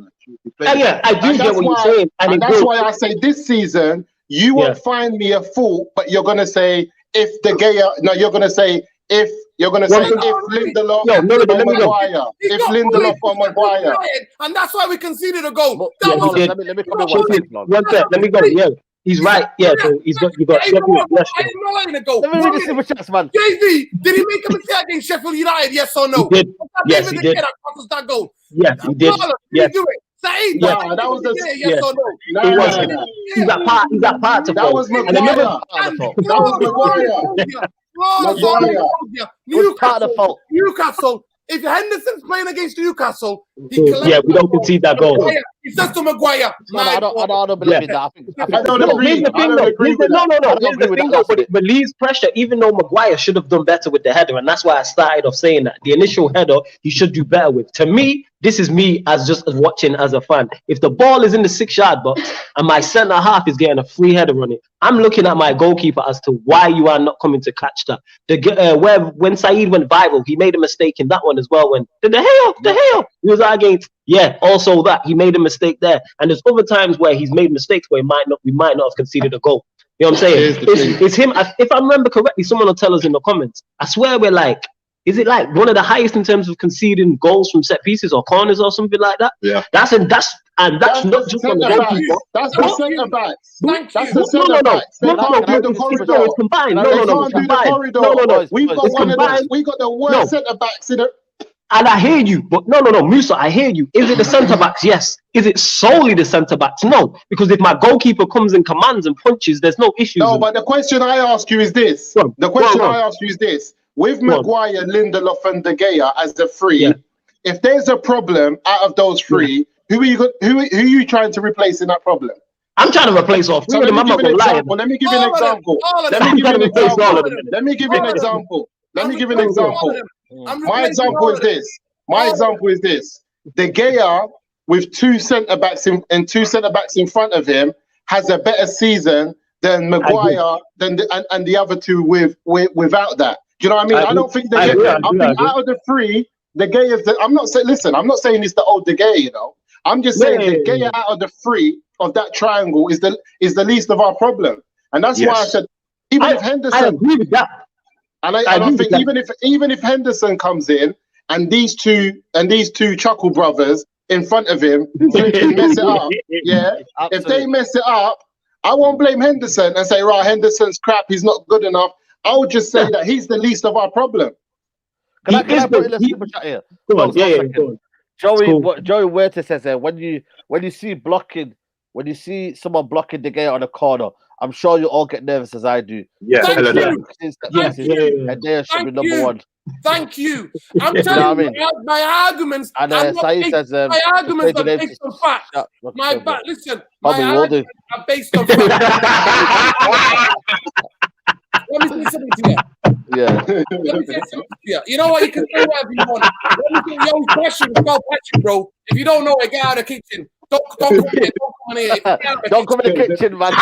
I do get what you're saying. And that's why I say this season, you won't find me a fault, but you're going to say if De Gea, you're going to say if Lindelof or Maguire. If Lindelof or Maguire. And that's why we conceded a goal. Let me come one sec. Let me go. Yeah. He's right. Yeah, so you got Sheffield. Let me read the super chats, man. JV, did he make a mistake against Sheffield United? Yes or no? He did. Yes, he did. That goal. Yes, he did. Yes. Do it. Saeed, that was the yes or no? He wasn't. He's that part to that was Maguire. That was Maguire. Newcastle. If Henderson's playing against Newcastle, we don't concede that goal. It's just to Maguire. I don't believe in that. I don't agree. But it relieves pressure, even though Maguire should have done better with the header, and that's why I started off saying that. The initial header, he should do better with. To me, this is me as watching as a fan. If the ball is in the 6-yard box and my centre half is getting a free header on it, I'm looking at my goalkeeper as to why you are not coming to catch that. When Saeed went viral, he made a mistake in that one as well. When the hell he was against. Yeah, also that he made a mistake there, and there's other times where he's made mistakes where we might not have conceded a goal. You know what I'm saying? It's him. If I remember correctly, someone will tell us in the comments. I swear we're like, is it like one of the highest in terms of conceding goals from set pieces or corners or something like that? Yeah. That's not just on the goalkeeper. That's the centre backs. That's the centre backs. It's combined. No. We've got the worst centre backs in it. And I hear you, but no, Musa, I hear you. Is it the centre backs? Yes. Is it solely the centre backs? No, because if my goalkeeper comes and commands and punches, there's no issues. No, but the question I ask you is this. With Maguire, Lindelof, and De Gea as the three, if there's a problem out of those three, who are you trying to replace in that problem? I'm trying to replace all So three of them. I'm not gonna lie. Let me give you an All of them, example. all of Let them. me give you an I'm trying to replace all of example. them. Let me give you an example. Let me give you an example. I'm My replacing example all is of them. this. My example is this. De Gea with two centre backs in front of him has a better season than Maguire and the other two without that. Do you know what I mean? I don't think De Gea. I think out of the three, De Gea is. I'm not saying. Listen, I'm not saying it's the old De Gea. You know, I'm just saying De Gea out of the three of that triangle is the least of our problem, and that's why I said even if Henderson. I agree with that. And I think even if Henderson comes in and these two Chuckle brothers in front of him flipping mess it up, yeah. Absolutely. If they mess it up, I won't blame Henderson and say, right, Henderson's crap, he's not good enough. I would just say that he's the least of our problem. Can I put in a super chat here? Go on, go on. Joey Huerta says when you see someone blocking De Gea on a corner, I'm sure you all get nervous as I do. Yeah, Thank hell of you. that. And they should be number one. Thank you. I'm telling you, my arguments. And Saeed says, my arguments are based on facts. Listen, my arguments are based on facts. Let me say something to you. Yeah. Let me say something to you. You know what? You can say whatever you want. Let me say your question is called passion, bro. If you don't know it, get out of the kitchen. Don't come in here. Don't come in the kitchen, man.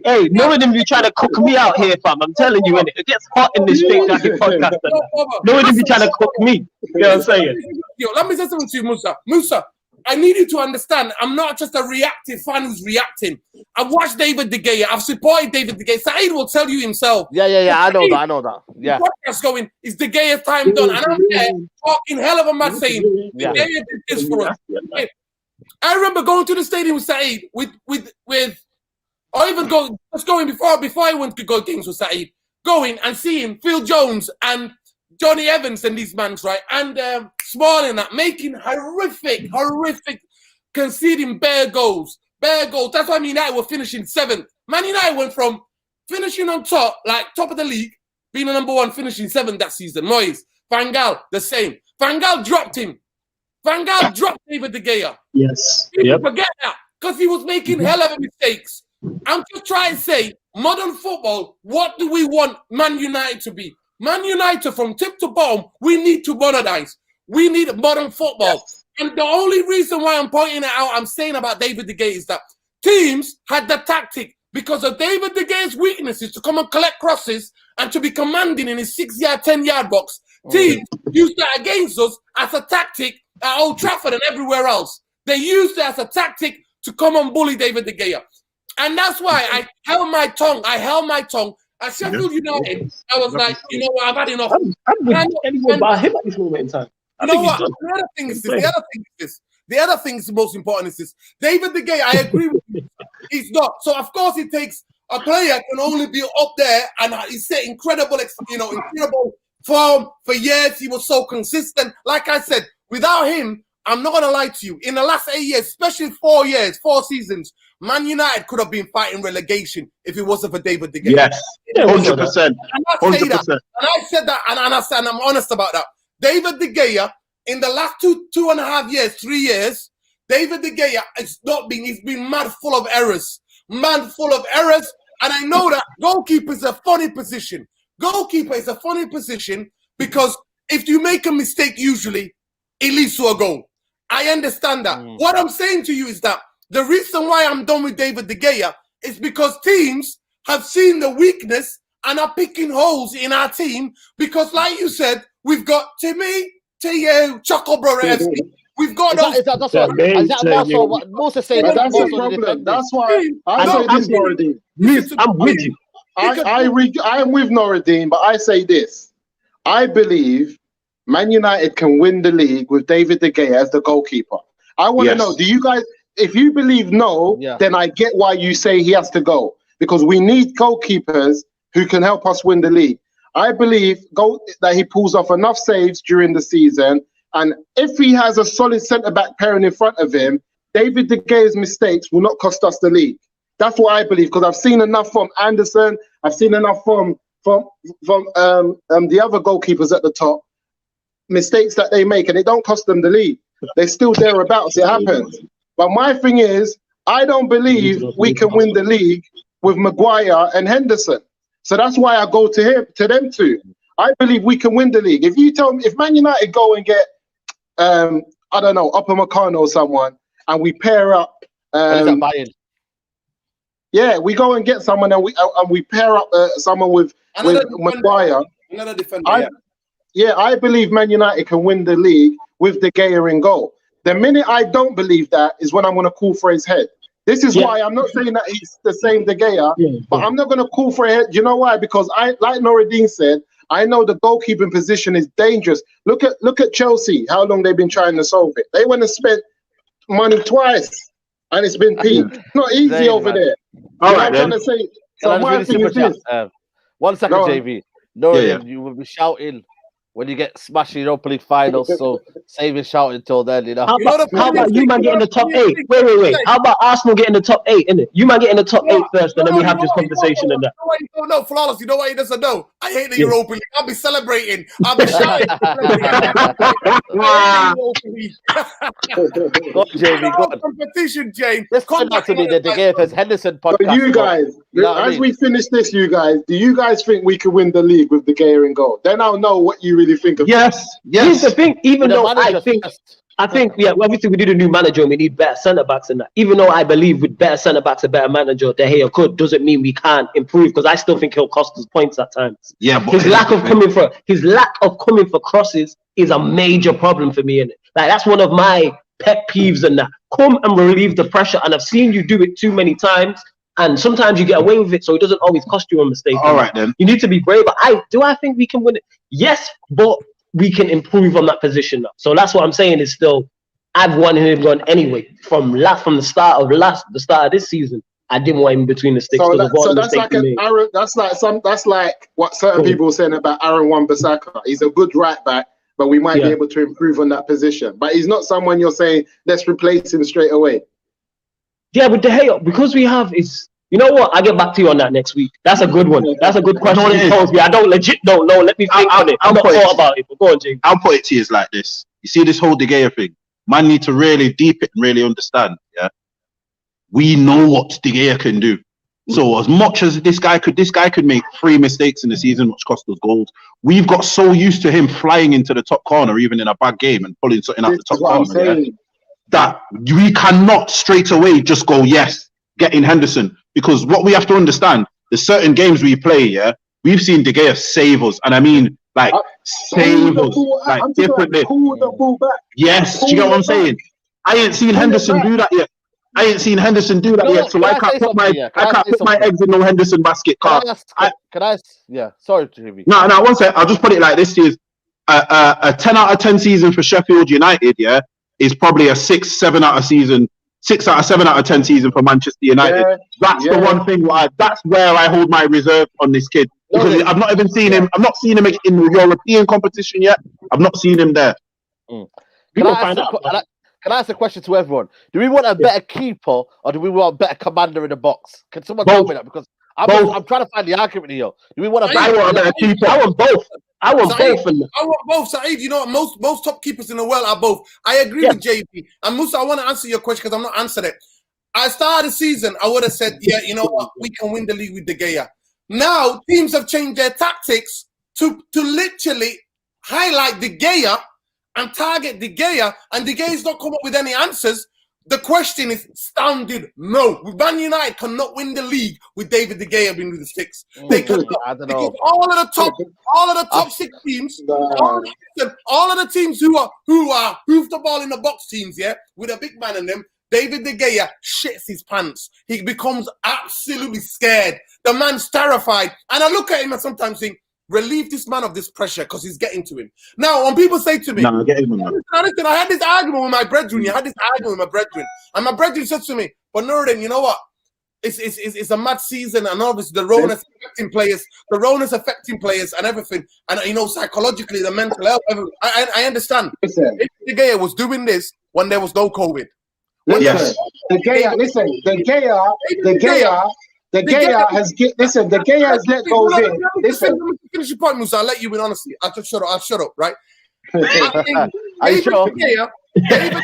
Hey, none of them be trying to cook me out here, fam. I'm telling you, innit? It gets hot in this Straightjacket podcast. None of them be trying to cook me. You know what I'm saying? Let me say something to you, Musa. Musa, I need you to understand, I'm not just a reactive fan who's reacting. I've watched David De Gea. I've supported David De Gea. Saeed will tell you himself. Yeah. I know that. Yeah. Podcast going, is De Gea's time done? And I'm there talking hell of a mad saying, De Gea did this for us. I remember going to the stadium with Saeed with or even going before I went to go games with Saeed, going and seeing Phil Jones and Johnny Evans and these mans, right? And Smalling that making horrific, conceding bare goals. That's why Man United were finishing 7th. Man United went from finishing on top, like top of the league, being the number 1, finishing 7th that season. Moyes, Van Gaal, the same. Van Gaal dropped him. Van Gaal dropped David De Gea. Yes. People forget that because he was making hell of mistakes. I'm just trying to say, modern football, what do we want Man United to be? Man United, from tip to bottom, we need to modernize. We need modern football. Yes. And the only reason why I'm pointing it out, I'm saying about David De Gea, is that teams had the tactic because of David De Gea's weaknesses to come and collect crosses and to be commanding in his 6-yard, 10-yard box. Teams used that against us as a tactic at Old Trafford and everywhere else. They used it as a tactic to come and bully David De Gea. And that's why I held my tongue. At Sheffield United, I was like, you know what, I've had enough. I'm anyone about him at this moment in time. You know what? The other thing is this. The other thing is the most important is this. David De Gea, I agree with you. He's not. So, of course, it takes a player can only be up there and he's set incredible form for years. He was so consistent. Like I said, without him, I'm not going to lie to you. In the last 8 years, especially 4 seasons, Man United could have been fighting relegation if it wasn't for David De Gea. Yes, 100%. And I said that, and I'm honest about that. David De Gea, in the last 2.5 years, 3 years, David De Gea he's been mad full of errors. And I know that goalkeeper is a funny position. Goalkeeper is a funny position because if you make a mistake, usually it leads to a goal. I understand that. What I'm saying to you is that the reason why I'm done with David De Gea is because teams have seen the weakness and are picking holes in our team because, like you said, we've got Timmy, Choco Brother. We've got That's what Moses saying. That's the problem. That's why I say this, Noradine. I'm with you. I'm with Noradine, but I say this. I believe Man United can win the league with David De Gea as the goalkeeper. I want to know, do you guys, if you believe then I get why you say he has to go. Because we need goalkeepers who can help us win the league. I believe that he pulls off enough saves during the season. And if he has a solid centre-back pairing in front of him, David De Gea's mistakes will not cost us the league. That's what I believe, because I've seen enough from Anderson. I've seen enough from the other goalkeepers at the top. Mistakes that they make, and it don't cost them the league. They're still thereabouts. It happens. But my thing is, I don't believe we can win the league with Maguire and Henderson. So that's why I go to them two. I believe we can win the league. If you tell me, if Man United go and get, I don't know, Upper Meccano or someone, and we pair up. Yeah, we go and get someone, and we pair up someone with Maguire. Another defender. I believe Man United can win the league with De Gea in goal. The minute I don't believe that is when I'm going to call for his head. This is why I'm not saying that he's the same De Gea, but I'm not going to call for a head. You know why? Because like Noradine said, I know the goalkeeping position is dangerous. Look at Chelsea, how long they've been trying to solve it. They went and spent money twice, and it's been peak. Not easy over there. All right, then. So my thing is this. 1 second, JV. Noradine, you will be shouting when you get smashed in Europa League finals, so save your shouting until then, you know. How about you man get in the top 8? Wait. How about Arsenal get in the top 8, innit? You man get in the top 8 first, and then we have this conversation and that. No, Flawless, you know why he doesn't know? I hate the Europa League. I'll be celebrating. I'll be shouting. Go on, Jamie, go on. Competition, James. Let's come back to me, the De Gea vs Henderson podcast. But you guys, as we finish this, you guys, do you guys think we can win the league with De Gea in goal? Then I'll know what you really think of it. Yes. Here's the thing, even though I think, obviously we need a new manager and we need better centre-backs and that. Even though I believe with better centre-backs, a better manager, De Gea could, doesn't mean we can't improve, because I still think he'll cost us points at times. Yeah, but his lack of coming for crosses is a major problem for me, innit? Like, that's one of my pet peeves and that. Come and relieve the pressure, and I've seen you do it too many times. And sometimes you get away with it, so it doesn't always cost you a mistake. All right, then. You need to be brave. But I think we can win it? Yes, but we can improve on that position now. So that's what I'm saying is still, I've wanted him gone anyway. From the start of this season, I didn't want him between the sticks. So that's like what certain people were saying about Aaron Wan-Bissaka. He's a good right back, but we might be able to improve on that position. But he's not someone you're saying, let's replace him straight away. Yeah, with De Gea, because we have is, you know what? I'll get back to you on that next week. That's a good one. That's a good question. I don't legit don't know. Let me think on it. I've not thought about it. But go on, James. I'll put it to you as like this. You see this whole De Gea thing? Man need to really deep it and really understand. Yeah, we know what De Gea can do. So as much as this guy could make 3 mistakes in the season, which cost us goals. We've got so used to him flying into the top corner, even in a bad game, and pulling something out the top corner. Yeah? That we cannot straight away just go, yes, get in Henderson. Because what we have to understand, there's certain games we play, we've seen De Gea save us. And I mean, like, save us. Like, differently. Yes, do you get what I'm saying? I ain't seen Henderson do that yet. So I can't put my eggs in no Henderson basket. Sorry, Jimmy. No, 1 sec. I'll just put it like this. Is a 10 out of 10 season for Sheffield United, is probably a 6 out of 7 out of 10 season for Manchester United. That's the one thing that's where I hold my reserve on this kid. Because I've not even seen him. I've not seen him in the European competition yet. I've not seen him there. Can I ask a question to everyone? Do we want a better keeper or do we want a better commander in the box? Can someone tell me that? Because I'm trying to find the argument here. Do we want a better keeper? I want both. I want both. Saeed, you know, most top keepers in the world are both. I agree with JP. And Musa, I want to answer your question because I'm not answering it. I started the season, I would have said, you know what, we can win the league with De Gea. Now, teams have changed their tactics to literally highlight De Gea and target De Gea, and De Gea's not come up with any answers. The question is standard no. Man United cannot win the league with David De Gea being with the sticks. They cannot. I don't know. All of the top 6 teams, all of the teams who are hoof the ball in the box teams, with a big man in them, David De Gea shits his pants. He becomes absolutely scared. The man's terrified. And I look at him and sometimes think, relieve this man of this pressure because he's getting to him. Now, when people say to me, listen, I had this argument with my brethren. And my brethren said to me, but Noradin, you know what? It's a mad season, and obviously the Rona's affecting players and everything. And, you know, psychologically, the mental health, I understand. Listen, De Gea was doing this when there was no COVID. De Gea has let goals in. Listen, let me finish your point, Musa. I'll let you in, honestly. I'll shut up, right? Are you sure? David,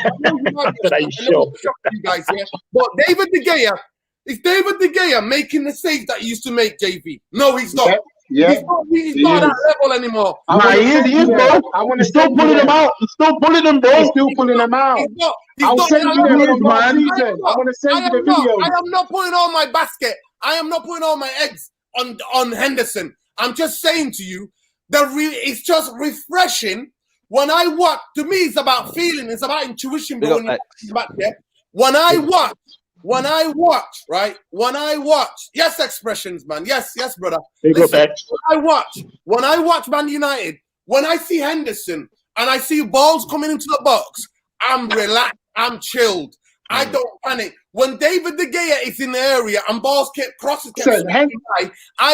you guys, yeah? But David De Gea, is David De Gea making the saves that he used to make, JV? No, he's not. Yeah. He's not at that level anymore. Nah, he is, bro. He's still pulling them out. He's still pulling them, bro. He's still pulling them out. I'll send you them from last season. I'm gonna send you the video. I am not putting all my basket. I am not putting all my eggs on Henderson. I'm just saying to you, it's just refreshing. When I watch, to me, it's about feeling. It's about intuition. But when I watch, right? When I watch, yes, expressions, man. Yes, brother. Listen, when I watch Man United, when I see Henderson and I see balls coming into the box, I'm relaxed. I'm chilled. I don't panic. When David De Gea is in the area and balls crosses, I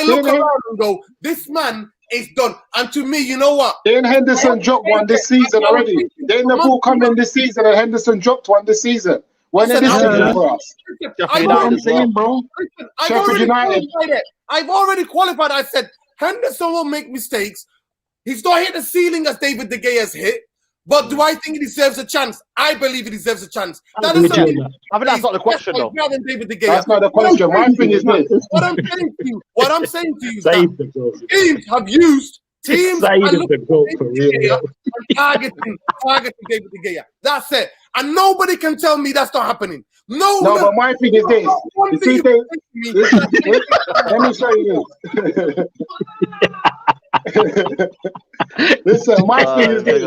look around and go, this man is done. And to me, you know what? Then Henderson dropped one this season already. Then the ball come in this season and Henderson dropped one this season. When did this season for us? I've already qualified. I said Henderson will make mistakes. He's not hit the ceiling as David De Gea's hit. But do I think he deserves a chance? I believe he deserves a chance. I mean, that's not the question, though. That's not the question. My thing is this. What I'm saying to you is that teams have used targeting David De Gea. That's it. And nobody can tell me that's not happening. No, but my thing is this. Let me show you this. Listen, my thing is this.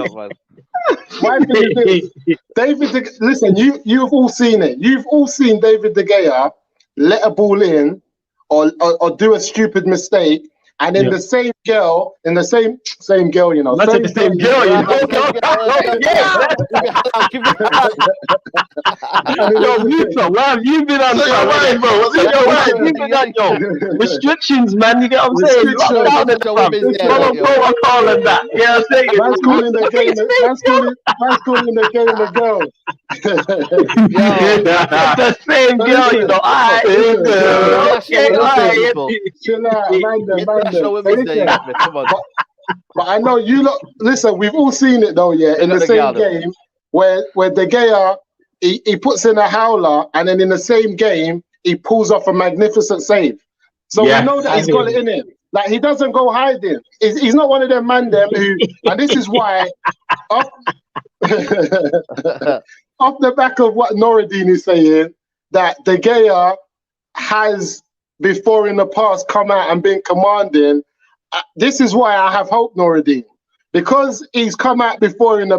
My thing is this. David, listen, you've all seen it. You've all seen David De Gea let a ball in or do a stupid mistake. And in the same girl, you know. That's the same girl, you know. Yo, Musa, why have you been on your mind, bro? What's in your mind? Yo, restrictions, man. You get what I'm saying? Lockdown and protocol and that. Yeah, I'm saying. Man's calling the game a girl. That's the same girl, you know. Chill out, but I know you lot. Listen, we've all seen it though, yeah. In the same game, where De Gea he puts in a howler, and then in the same game he pulls off a magnificent save. So we know that he's got it in him. Like he doesn't go hiding. He's not one of them man them who. And this is why, off the back of what Noradine is saying, that De Gea has before in the past come out and been commanding. This is why I have hope, Noradine, because he's come out before in the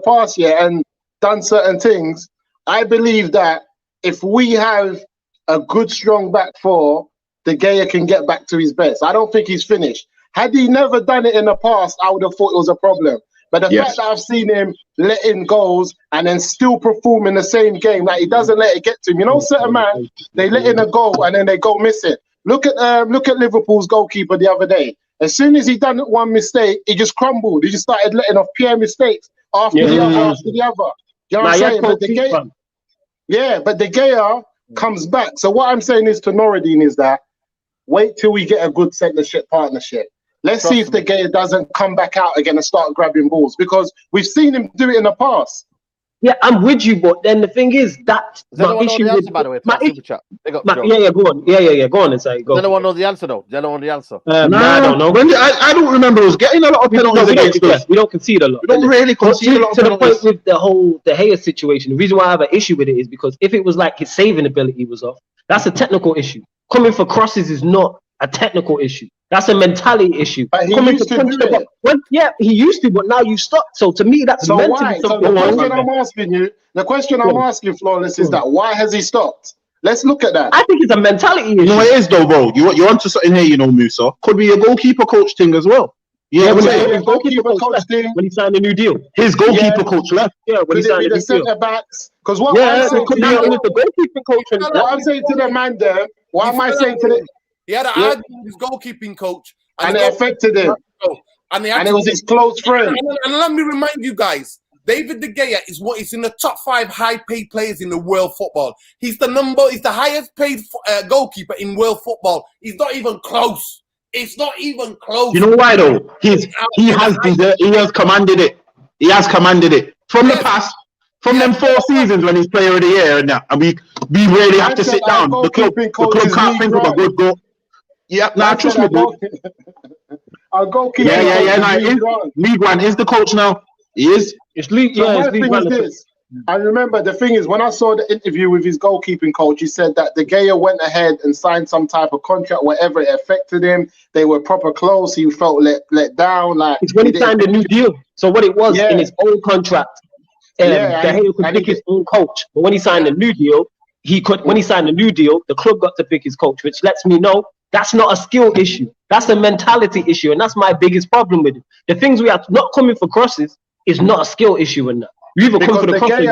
past year and done certain things. I believe that if we have a good, strong back four, De Gea can get back to his best. I don't think he's finished. Had he never done it in the past, I would have thought it was a problem. But the fact that I've seen him let in goals and then still perform in the same game, like he doesn't let it get to him. You know, certain man, they let in a goal and then they go missing. Look at Liverpool's goalkeeper the other day. As soon as he done one mistake, he just crumbled. He just started letting off pure mistakes after the other. You know what I'm saying? But De Gea comes back. So what I'm saying is to Noradine is that wait till we get a good centre-ship partnership. Let's see if De Gea doesn't come back out again and start grabbing balls, because we've seen him do it in the past. Yeah, I'm with you, but then the thing is that my issue with by the way, go on. Yeah, go on and say go. Does anyone know the answer though? Does anyone know the answer? No, I don't know. I don't remember us getting a lot of penalties against us. We don't concede a lot. We don't really concede a lot of penalties. To the point with the whole De Gea situation, the reason why I have an issue with it is because if it was like his saving ability was off, that's a technical issue. Coming for crosses is not a technical issue. That's a mentality issue. But he used to do it. He used to, but now you stopped. So to me, that's so mentally why? So the question I'm asking, Flawless, is that why has he stopped? Let's look at that. I think it's a mentality issue. No, it is though, bro. You're onto something here, you know, Musa. Could be a goalkeeper coach thing as well. Yeah, when his goalkeeper coach thing, when he signed a new deal. His goalkeeper coach left. Yeah, when he signed a new deal. Centre backs. Because what I'm saying to the goalkeeping coach. What I'm saying to the man there, what am I saying to the? He had an argument with his goalkeeping coach. And it affected him. And it was his close friend. And let me remind you guys, David De Gea is in the top 5 high-paid players in the world football. He's the highest-paid goalkeeper in world football. He's not even close. It's not even close. You know why though? He has commanded it. He has commanded it. from the past, from them 4 seasons when he's player of the year and that, and we really have to sit down. The club can't think of a good goal. Yeah, trust me, bro. Our goalkeeper. League One is the coach now. He is. It's League. So Yeah, it's League One. I remember the thing is when I saw the interview with his goalkeeping coach, he said that De Gea went ahead and signed some type of contract, whatever it affected him. They were proper close. He felt let down. Like it's when he signed a new deal. So what it was in his own contract, De Gea could pick his own coach. But when he signed a new deal, he could. When he signed a new deal, the club got to pick his coach, which lets me know that's not a skill issue. That's a mentality issue, and that's my biggest problem with it. The things we are not coming for crosses is not a skill issue in that. You either come for the crosses, De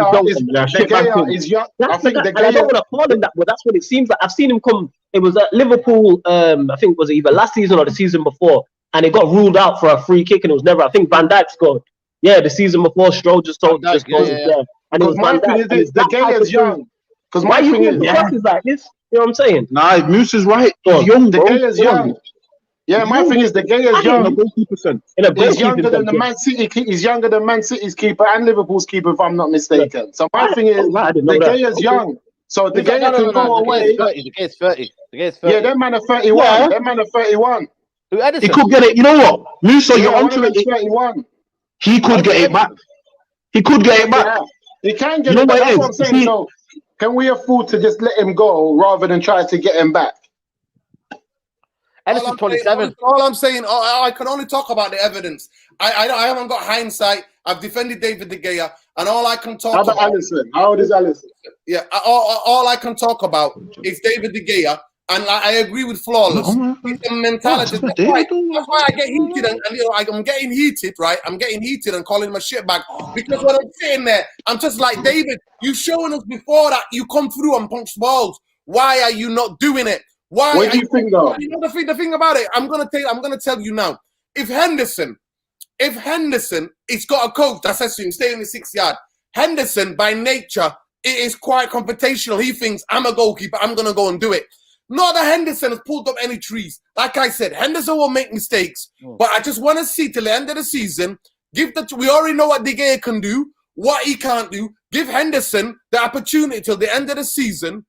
Gea is young. I think De Gea. I don't want to call him that, but that's what it seems like. I've seen him come. It was at Liverpool. I think it was either last season or the season before, and it got ruled out for a free kick, and it was never. I think Van Dijk scored. Yeah, the season before, Stroll just told just goes there, and it was Van Dijk. De Gea is young. Because my thing is crosses like this. You know what I'm saying? Nah, Moose is right. He's young. De Gea is young. Yeah, my thing is De Gea is young. He's younger than the Man City. He's younger than Man City's keeper and Liverpool's keeper, if I'm not mistaken. So my thing is De Gea is young. So De Gea can go away. De Gea's 30. Yeah, that man are 31. Yeah. That man are 31. He could get it. You know what, Musa, you're onto it. 31. He could get it back. He could get it back. He can get it back. That's what I'm saying. So can we afford to just let him go rather than try to get him back? Ederson's 27. All I'm saying, I can only talk about the evidence. I haven't got hindsight. I've defended David De Gea, and all I can talk about. How about Alisson? How old is Alisson? Yeah, all I can talk about is David De Gea, and I agree with Flawless. It's a mentality. That's why I get heated, and you know, I'm getting heated, right? I'm getting heated and calling him a shitbag because when I'm sitting there, I'm just like, David, you've shown us before that you come through and punch balls. Why are you not doing it? Why? What do you think, though? You know the thing about it. I'm gonna tell you now. If Henderson, it's got a coach that says to him, stay in the 6 yard. Henderson, by nature, it is quite confrontational. He thinks, I'm a goalkeeper. I'm gonna go and do it. Not that Henderson has pulled up any trees. Like I said, Henderson will make mistakes, but I just want to see till the end of the season. We already know what De Gea can do, what he can't do. Give Henderson the opportunity till the end of the season.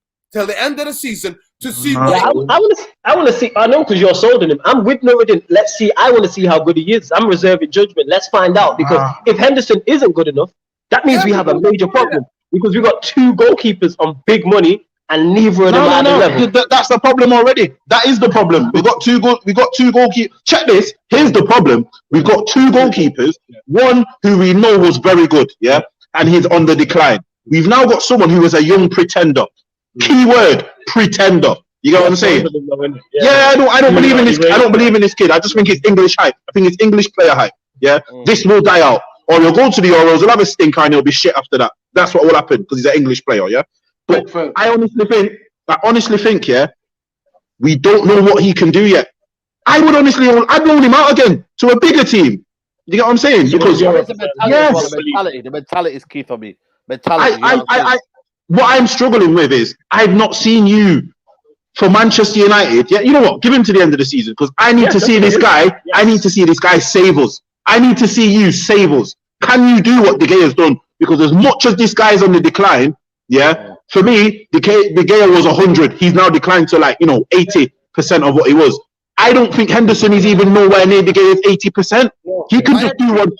To see. Yeah, I want to see. I know because you're sold on him. I'm with Nuruddin. Let's see. I want to see how good he is. I'm reserving judgment. Let's find out because if Henderson isn't good enough, that means we have a major problem because we got 2 goalkeepers on big money and neither of them are at the level. That's the problem already. That is the problem. We got two goalkeepers. Check this. Here's the problem. We've got 2 goalkeepers. One who we know was very good, and he's on the decline. We've now got someone who is a young pretender. Keyword pretender. You get what I'm saying? I don't believe in this. I don't believe in this kid. I just think it's English hype. I think it's English player hype. Yeah, this will die out, or you'll go to the Euros, you'll have a stinker, and it'll be shit after that. That's what will happen because he's an English player. Yeah, but I honestly think, we don't know what he can do yet. I'd loan him out again to a bigger team. You get what I'm saying? Because the mentality is key for me. Mentality. What I'm struggling with is I've not seen you for Manchester United. Yeah, you know what? Give him to the end of the season because I need to see this guy. Yes. I need to see this guy save us. I need to see you save us. Can you do what De Gea has done? Because as much as this guy is on the decline, for me, De Gea was 100. He's now declined to 80% of what he was. I don't think Henderson is even nowhere near De Gea's 80%. He can just do one.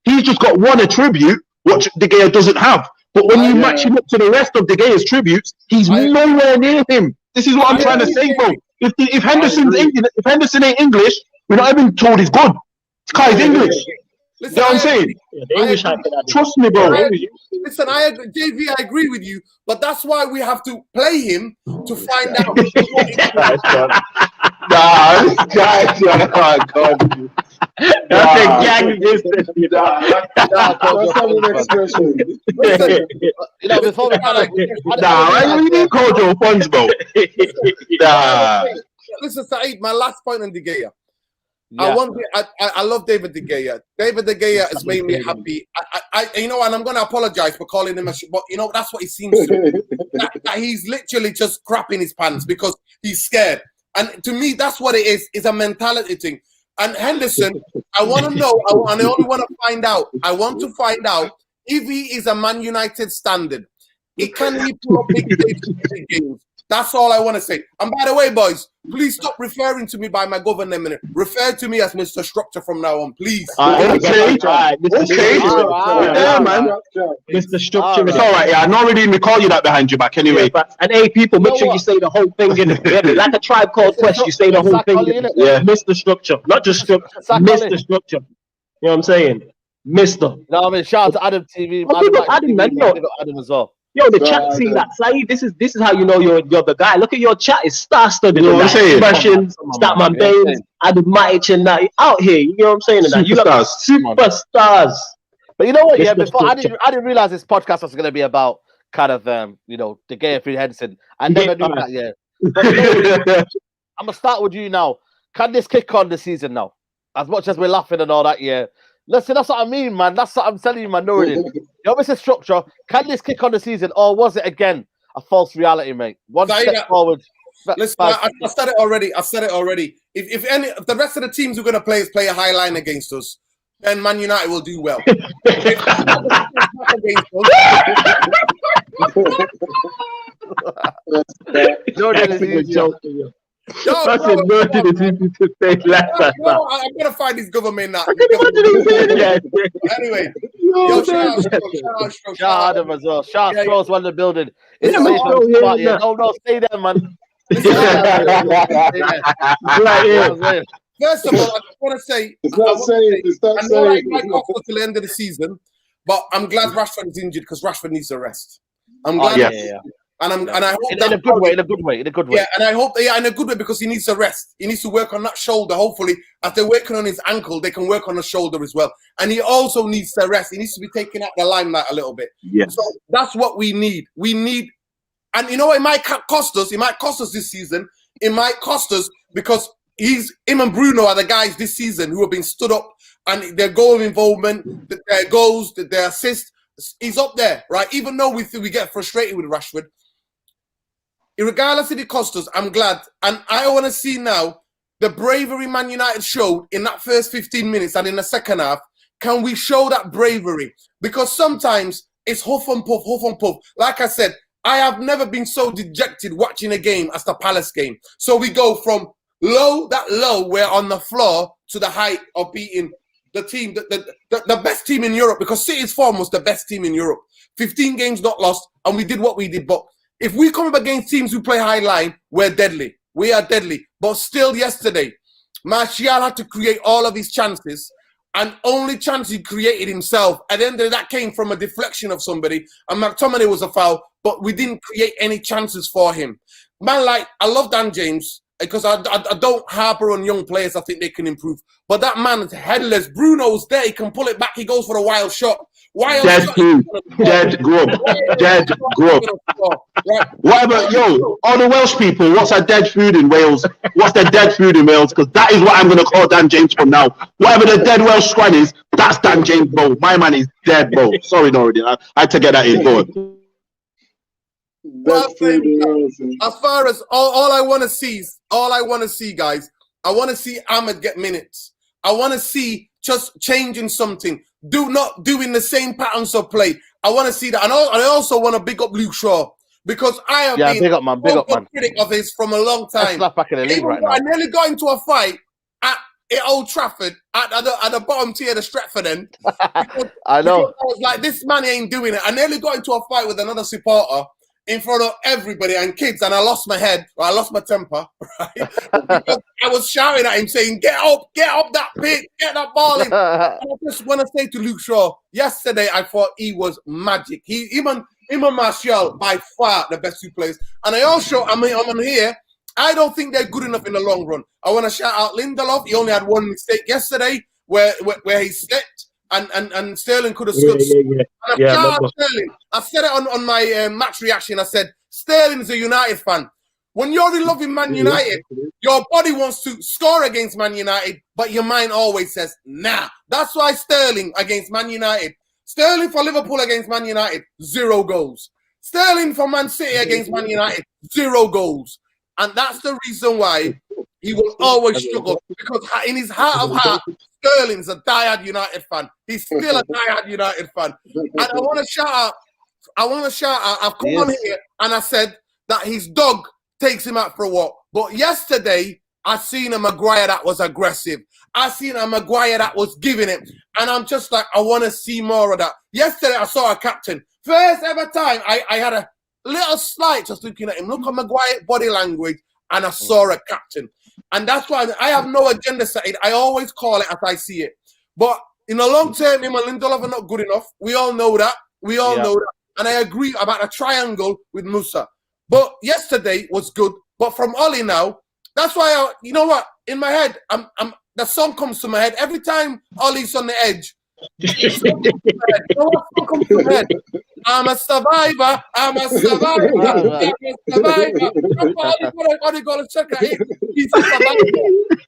He's just got one attribute which De Gea doesn't have. But when you match him up to the rest of De Gea's tributes, he's nowhere near him. This is what I'm trying to say, bro. If Henderson ain't English, we're not even told he's good. This guy is English. You know what I'm saying? Trust me, bro. Listen, JV, I agree with you, but that's why we have to play him to find out. This guy's oh God. That's a gang business. That's an expression. Before we need Kojo funds, bro. Listen, Saeed, my last point on De Gea. I love David De Gea. David De Gea has made me happy. And I'm going to apologize for calling him a but that's what he seems to. that he's literally just crapping his pants because he's scared. And to me, that's what it is. It's a mentality thing. And Henderson, I want to know, and I only want to find out. I want to find out if he is a Man United standard, can he put up big games? That's all I want to say. And by the way, boys, please stop referring to me by my government name. Refer to me as Mr. Structure from now on, please. Okay. Okay. Yeah, man. Mr. Structure. It's all right. Yeah, I know already me call you that behind your back anyway. Yeah, and hey, people, make sure you say the whole thing in it. Like a Tribe Called Quest, you say the whole thing in it. Yeah. Mr. Structure, not just Structure. Mr. Structure. You know what I'm saying? Mr. No, I mean, shout out to Adam TV. Oh, big up Adam, man. Big up Adam as well. Yo, the chat, see that, Saeed, this is how you know you're the guy. Look at your chat, it's star-studded. You know what I'm saying? Expressions, Statman Baines, Adam Matic and that. Out here, you know what I'm saying? And that. You got superstars. But you know what, yeah, before I didn't realize this podcast was going to be about kind of, you know, the gay through Henderson. I never knew that, yeah. But, you know, I'm going to start with you now. Can this kick on the season now? As much as we're laughing and all that, yeah. Listen, that's what I mean, man. That's what I'm telling you, man. Yo, Mr. Structure, can this kick on the season, or was it again a false reality, mate? One step forward. Listen, I said it already. If the rest of the teams we're going to play a high line against us, then Man United will do well. That's a dirty decision to say less. I'm gonna find his government now. Anyway, shout out as well. Shout out one in the building. It's safe no, stay there, man. First of all, I just want to say, I know I might cost us till the end of the season, but I'm glad Rashford is injured because Rashford needs a rest. I'm glad. And I hope in a good way. Yeah, and I hope in a good way because he needs to rest. He needs to work on that shoulder. Hopefully, as they're working on his ankle, they can work on the shoulder as well. And he also needs to rest. He needs to be taken out the limelight a little bit. Yes. So that's what we need. And you know, it might cost us. It might cost us this season. It might cost us because him and Bruno are the guys this season who have been stood up and their goal involvement, their goals, their assists. He's up there, right? Even though we get frustrated with Rashford. Regardless of the cost us, I'm glad. And I want to see now the bravery Man United showed in that first 15 minutes and in the second half. Can we show that bravery? Because sometimes it's huff and puff, huff and puff. Like I said, I have never been so dejected watching a game as the Palace game. So we go from low, we're on the floor, to the height of beating the team, the best team in Europe, because City's form was the best team in Europe. 15 games not lost, and we did what we did. But if we come up against teams who play high line, we're deadly. We are deadly. But still yesterday, Martial had to create all of his chances, and only chance he created himself. At the end of that came from a deflection of somebody, and McTominay was a foul, but we didn't create any chances for him. Man, like, I love Dan James, because I don't harper on young players. I think they can improve. But that man is headless. Bruno's there. He can pull it back. He goes for a wild shot. Dead grub. What about, all the Welsh people, what's a dead food in Wales? What's the dead food in Wales? Because that is what I'm going to call Dan James from now. Whatever the dead Welsh squad is, that's Dan James, bro. My man is dead, bro. Sorry, Norridin. I had to get that in. Go on. Well, as far as all I want to see, guys, I want to see Ahmed get minutes. I want to see just changing something, not doing the same patterns of play. I want to see that, and I also want to big up Luke Shaw because I have been big up, man. a critic of his from a long time. Back in the league right now. I nearly got into a fight at Old Trafford at the bottom tier of the Stratford end. I know. I was like, this man ain't doing it. I nearly got into a fight with another supporter in front of everybody and kids, and I lost my head, or I lost my temper, right? Because I was shouting at him saying, get up that pit, get that ball in. And I just want to say to Luke Shaw, yesterday I thought he was magic. Him and Martial, by far the best two players. And I also, I'm on here, I don't think they're good enough in the long run. I want to shout out Lindelof. He only had one mistake yesterday where he slipped. And Sterling could have scored. Sterling. I said it on my match reaction. I said, Sterling's a United fan. When you're in love with Man United, your body wants to score against Man United, but your mind always says, nah. That's why Sterling against Man United. Sterling for Liverpool against Man United, 0 goals. Sterling for Man City against Man United, 0 goals. And that's the reason why he will always struggle. Because in his heart of heart, Sterling's a diehard United fan. He's still a diehard United fan. And I want to shout out. I've come on here and I said that his dog takes him out for a walk. But yesterday, I seen a Maguire that was aggressive. I seen a Maguire that was giving it. And I'm just like, I want to see more of that. Yesterday, I saw a captain. First ever time, I had a little slight just looking at him. Look at Maguire body language. And I saw a captain. And that's why I have no agenda set. I always call it as I see it. But in the long term, him and Lindelof are not good enough. We all know that. We all know that. And I agree about a triangle with Musa. But yesterday was good. But from Ole now, that's why you know what? In my head, the song comes to my head every time Ole's on the edge. You know what song comes to my head? I'm a survivor. I'm a survivor. I'm a survivor. Ole Gunnar Solskjaer. He's a survivor.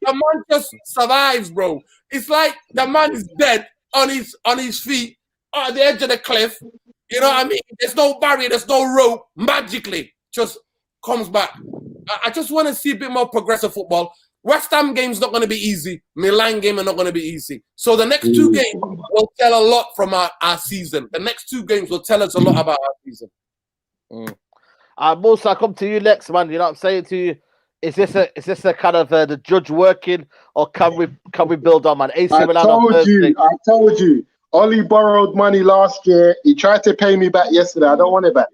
The man just survives, bro. It's like the man is dead on his feet at the edge of the cliff. You know what I mean? There's no barrier. There's no rope. Magically, just comes back. I just want to see a bit more progressive football. West Ham game's not going to be easy. Milan game are not going to be easy. So the next two games will tell a lot from our season. The next two games will tell us a lot about our season. Musa, I come to you next, man. You know what I'm saying to you? Is this a kind of the judge working, or can we build on, man? AC Milan I told you. Ole borrowed money last year. He tried to pay me back yesterday. I don't want it back.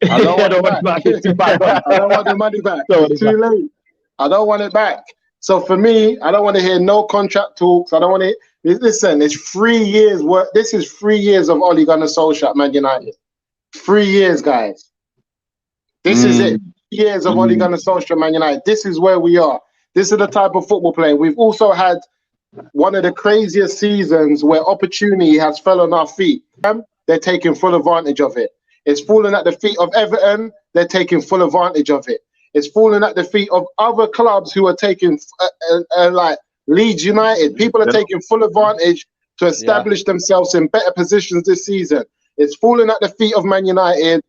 I don't want it back. I don't want the money back. It's too late. I don't want it back. So for me, I don't want to hear no contract talks. I don't want to. Listen, it's 3 years work. This is 3 years of Ole Gunnar Solskjaer, Man United. 3 years, guys. This is it. 3 years of Ole Gunnar Solskjaer, Man United. This is where we are. This is the type of football playing. We've also had one of the craziest seasons where opportunity has fell on our feet. They're taking full advantage of it. It's fallen at the feet of Everton. They're taking full advantage of it. It's fallen at the feet of other clubs who are taking, like Leeds United. People are taking full advantage to establish themselves in better positions this season. It's fallen at the feet of Man United.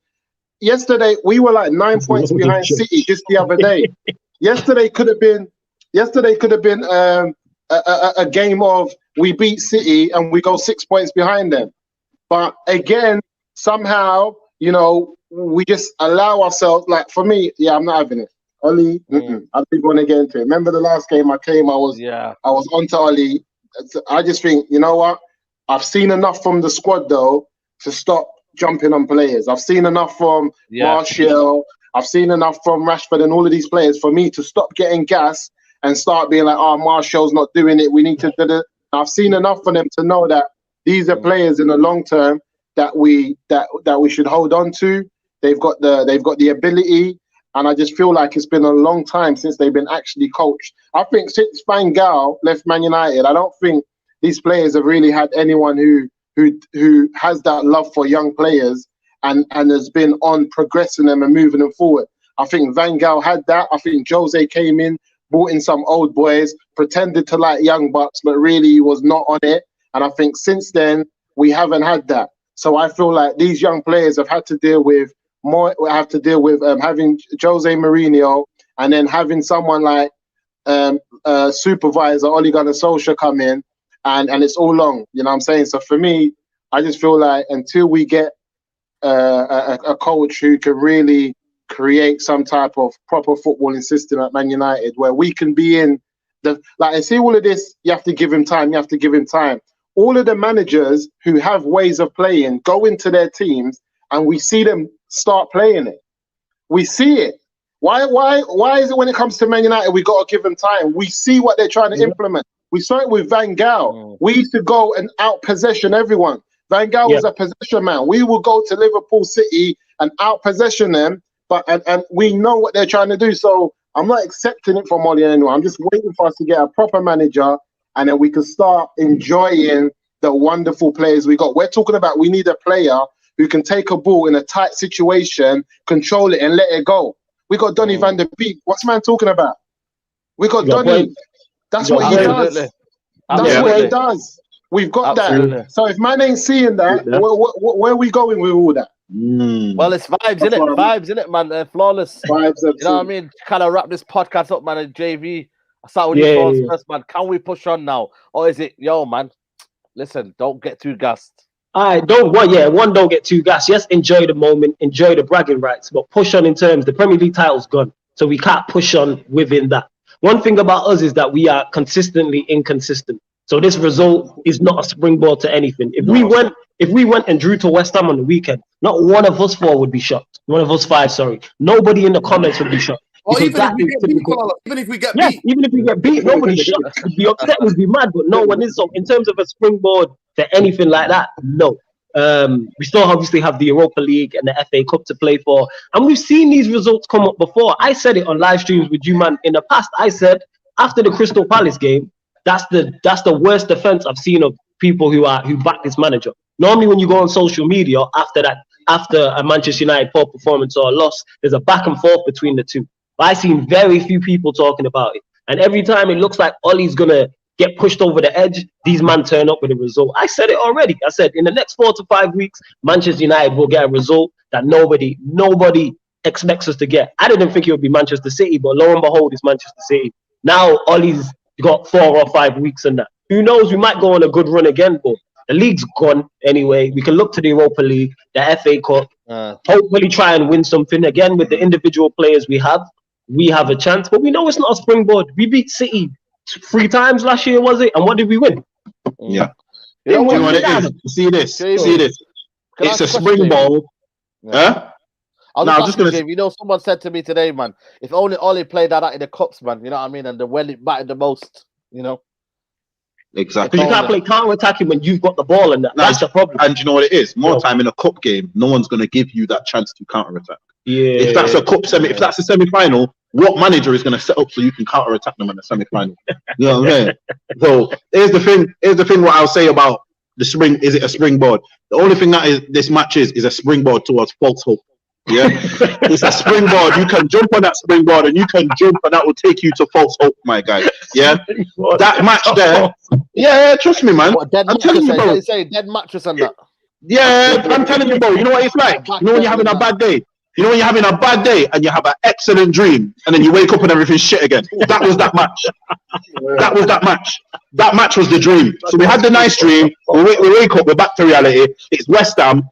Yesterday, we were like 9 points behind City just the other day. Yesterday could have been a game of we beat City and we go 6 points behind them. But again, somehow, you know, we just allow ourselves, like for me, I'm not having it. Ole, I didn't want to get into it. Remember the last game I came, I was onto Ole. I just think, you know what? I've seen enough from the squad though to stop jumping on players. I've seen enough from Martial. I've seen enough from Rashford and all of these players for me to stop getting gas and start being like, oh, Martial's not doing it. We need to do it. I've seen enough for them to know that these are players in the long term that we should hold on to. They've got the ability, and I just feel like it's been a long time since they've been actually coached. I think since Van Gaal left Man United, I don't think these players have really had anyone who has that love for young players and has been on progressing them and moving them forward. I think Van Gaal had that. I think Jose came in, brought in some old boys, pretended to like young bucks, but really was not on it. And I think since then we haven't had that. So I feel like these young players have had to deal with having Jose Mourinho and then having someone like supervisor Ole Gunnar Solskjaer come in, and it's all long. You know what I'm saying? So for me, I just feel like until we get a coach who can really create some type of proper footballing system at Man United where we can be in I see all of this, you have to give him time, All of the managers who have ways of playing go into their teams and we see them start playing it. We see it. Why is it when it comes to Man United, we got to give them time? We see what they're trying to implement. We saw it with Van Gaal. We used to go and out-possession everyone. Van Gaal was a possession man. We will go to Liverpool City and out-possession them, and we know what they're trying to do. So I'm not accepting it from Ole anymore. I'm just waiting for us to get a proper manager, and then we can start enjoying the wonderful players we got. We're talking about we need a player who can take a ball in a tight situation, control it, and let it go. We got Donny van der Beek. What's man talking about? We got Donny. That's what he does. That's what he does. We've got that. So if man ain't seeing that, where are we going with all that? Well, it's vibes, isn't it? Vibes, isn't it, man? Flawless. Vibes, you know what I mean? Kind of wrap this podcast up, man. And JV, I start with Yeah, you phones yeah. first, man. Can we push on now? Or is it, yo, man, listen, don't get too gassed. Don't get too gassed. Yes, enjoy the moment, enjoy the bragging rights, but push on in terms, the Premier League title's gone. So we can't push on within that. One thing about us is that we are consistently inconsistent. So this result is not a springboard to anything. If we went and drew to West Ham on the weekend, not one of us four would be shocked. One of us five, sorry. Nobody in the comments would be shocked. Or Because even if that we is get beat, typical. even if we get Yes, beat. even if we get beat, nobody's shocked. Would be upset, would be mad, but no one is. So in terms of a springboard for anything like that, no. We still obviously have the Europa League and the FA Cup to play for, and we've seen these results come up before. I said it on live streams with you, man. In the past, I said after the Crystal Palace game, that's the worst defense I've seen of people who back this manager. Normally, when you go on social media after a Manchester United poor performance or a loss, there's a back and forth between the two. But I've seen very few people talking about it, and every time it looks like Ollie's gonna get pushed over the edge, these men turn up with a result. I said it already. I said in the next 4 to 5 weeks, Manchester United will get a result that nobody expects us to get. I didn't think it would be Manchester City, but lo and behold, it's Manchester City. Now Ollie's got 4 or 5 weeks in that. Who knows? We might go on a good run again, but the league's gone anyway. We can look to the Europa League, the FA Cup, hopefully try and win something again with the individual players we have. We have a chance, but we know it's not a springboard. We beat City 3 times last year, was it? And what did we win? Yeah. You know what it is? See this. It's a springboard. Huh? I was just gonna say, you know, someone said to me today, man, if only Ollie played that out in the cups, man, you know what I mean, and the well it batted the most, you know. Exactly. Because you can't play counter-attacking when you've got the ball, and that's the problem. And you know what it is? More time in a cup game, no one's gonna give you that chance to counter-attack. Yeah. If that's a cup if that's a semi-final, what manager is gonna set up so you can counter-attack them in the semi-final? You know what I'm saying? So here's the thing. What I'll say about the spring, is it a springboard? The only thing that this match is a springboard towards false hope. Yeah, it's a springboard. You can jump on that springboard, and you can jump, and that will take you to false hope, my guy. Yeah, that match there. Yeah, trust me, man. I'm telling you, bro. They say dead mattress on that. Yeah, I'm telling you, bro. You know what it's like. You know when you're having a bad day. You know when you're having a bad day and you have an excellent dream, and then you wake up and everything's shit again. That was that match. That was that match. That match was the dream. So we had the nice dream. We wake up. We're back to reality. It's West Ham.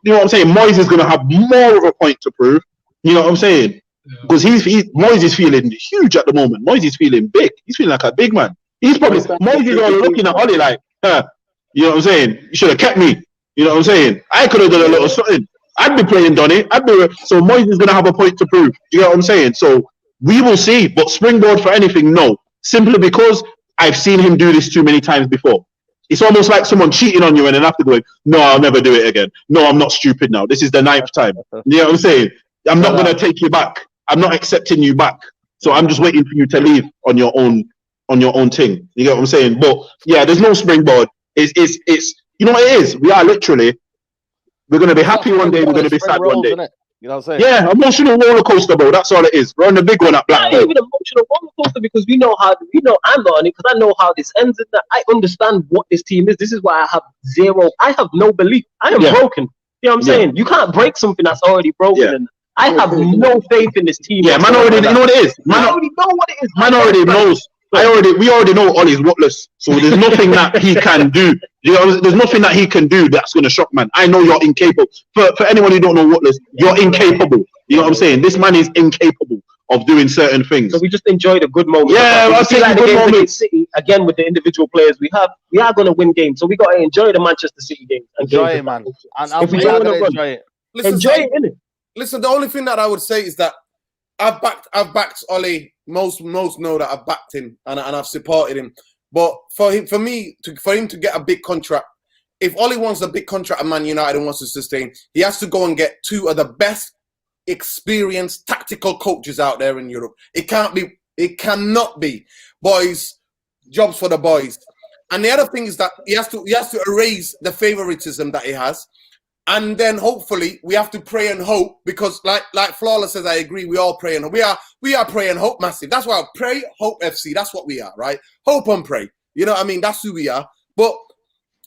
You know what I'm saying? Moyes is going to have more of a point to prove. You know what I'm saying? Because Moyes is feeling huge at the moment. Moyes is feeling big. He's feeling like a big man. Moyes is all looking at Ollie like, you know what I'm saying? You should have kept me. You know what I'm saying? I could have done a little something. I'd be playing Donny. So Moyes is going to have a point to prove. You know what I'm saying? So we will see. But springboard for anything, no. Simply because I've seen him do this too many times before. It's almost like someone cheating on you and then after going, no, I'll never do it again. No, I'm not stupid now. This is the 9th time. You know what I'm saying? I'm not going to take you back. I'm not accepting you back. So I'm just waiting for you to leave on your own thing. You get what I'm saying? But yeah, there's no springboard. It's you know what it is? We are literally, we're going to be happy one day, we're going to be sad one day. You know what I'm saying? Yeah, emotional roller coaster, bro. That's all it is. We're on the big one at Blackpool. Not even emotional roller coaster, because I'm not on it, because I know how this ends. And I understand what this team is. This is why I have no belief. I am broken. You know what I'm saying? You can't break something that's already broken. And I have no faith in this team. Yeah, man already, you know what it is? Man already know what it is. Man already knows. We already know Ollie's worthless. So there's nothing that he can do. You know, there's nothing that he can do that's going to shock man. I know you're incapable. For anyone who don't know worthless, you're incapable. You know what I'm saying? This man is incapable of doing certain things. So we just enjoy the good moments. Yeah, I'll take the good moments. City, again, with the individual players we have, we are going to win games. So we got to enjoy the Manchester City game. Enjoy it, man. And if we are going to enjoy it. Enjoy it, innit? Listen, the only thing that I would say is that I've backed Ollie. Most know that I've backed him and I've supported him. But for him to get a big contract, if Ollie wants a big contract at Man United and wants to sustain, he has to go and get 2 of the best experienced tactical coaches out there in Europe. It cannot be boys, jobs for the boys. And the other thing is that he has to erase the favoritism that he has. And then hopefully we have to pray and hope, because like Flawless says, I agree, we all pray and hope. We are pray and hope massive. That's why pray, hope FC. That's what we are, right? Hope and pray. You know what I mean? That's who we are. But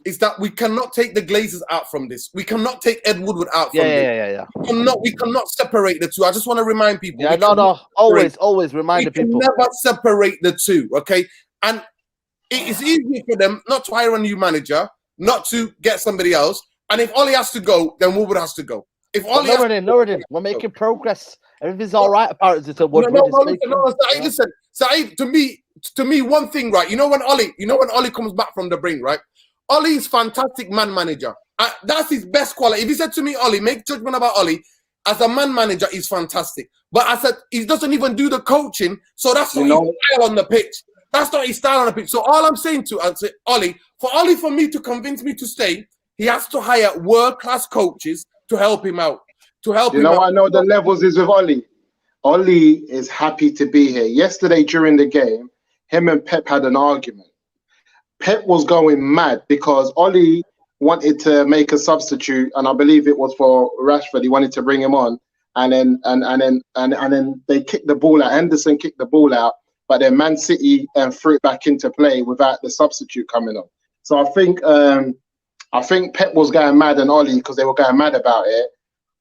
is that we cannot take the Glazers out from this. We cannot take Ed Woodward out from this. Yeah. We cannot separate the two. I just want to remind people. Yeah, no. Always remind the people. We can never separate the two, okay? And it's easy for them not to hire a new manager, not to get somebody else. And if Ollie has to go, then Woodward has to go. If Ollie we're making progress. Everything's all right apparently. Listen, Saeed, to me, one thing, right? You know when Ollie comes back from the brink, right? Ollie is fantastic man manager. That's his best quality. If he said to me, Ollie, make judgment about Ollie, as a man manager, he's fantastic. But I said he doesn't even do the coaching, so that's not his style on the pitch. That's not his style on the pitch. So all I'm saying Ollie, for me to convince me to stay, he has to hire world-class coaches to help him out. I know the levels is with Ollie. Ollie is happy to be here. Yesterday during the game, him and Pep had an argument. Pep was going mad because Ollie wanted to make a substitute, and I believe it was for Rashford. He wanted to bring him on, and then they kicked the ball out. Henderson kicked the ball out, but then Man City threw it back into play without the substitute coming on. So I think Pep was going mad on Ollie because they were going mad about it.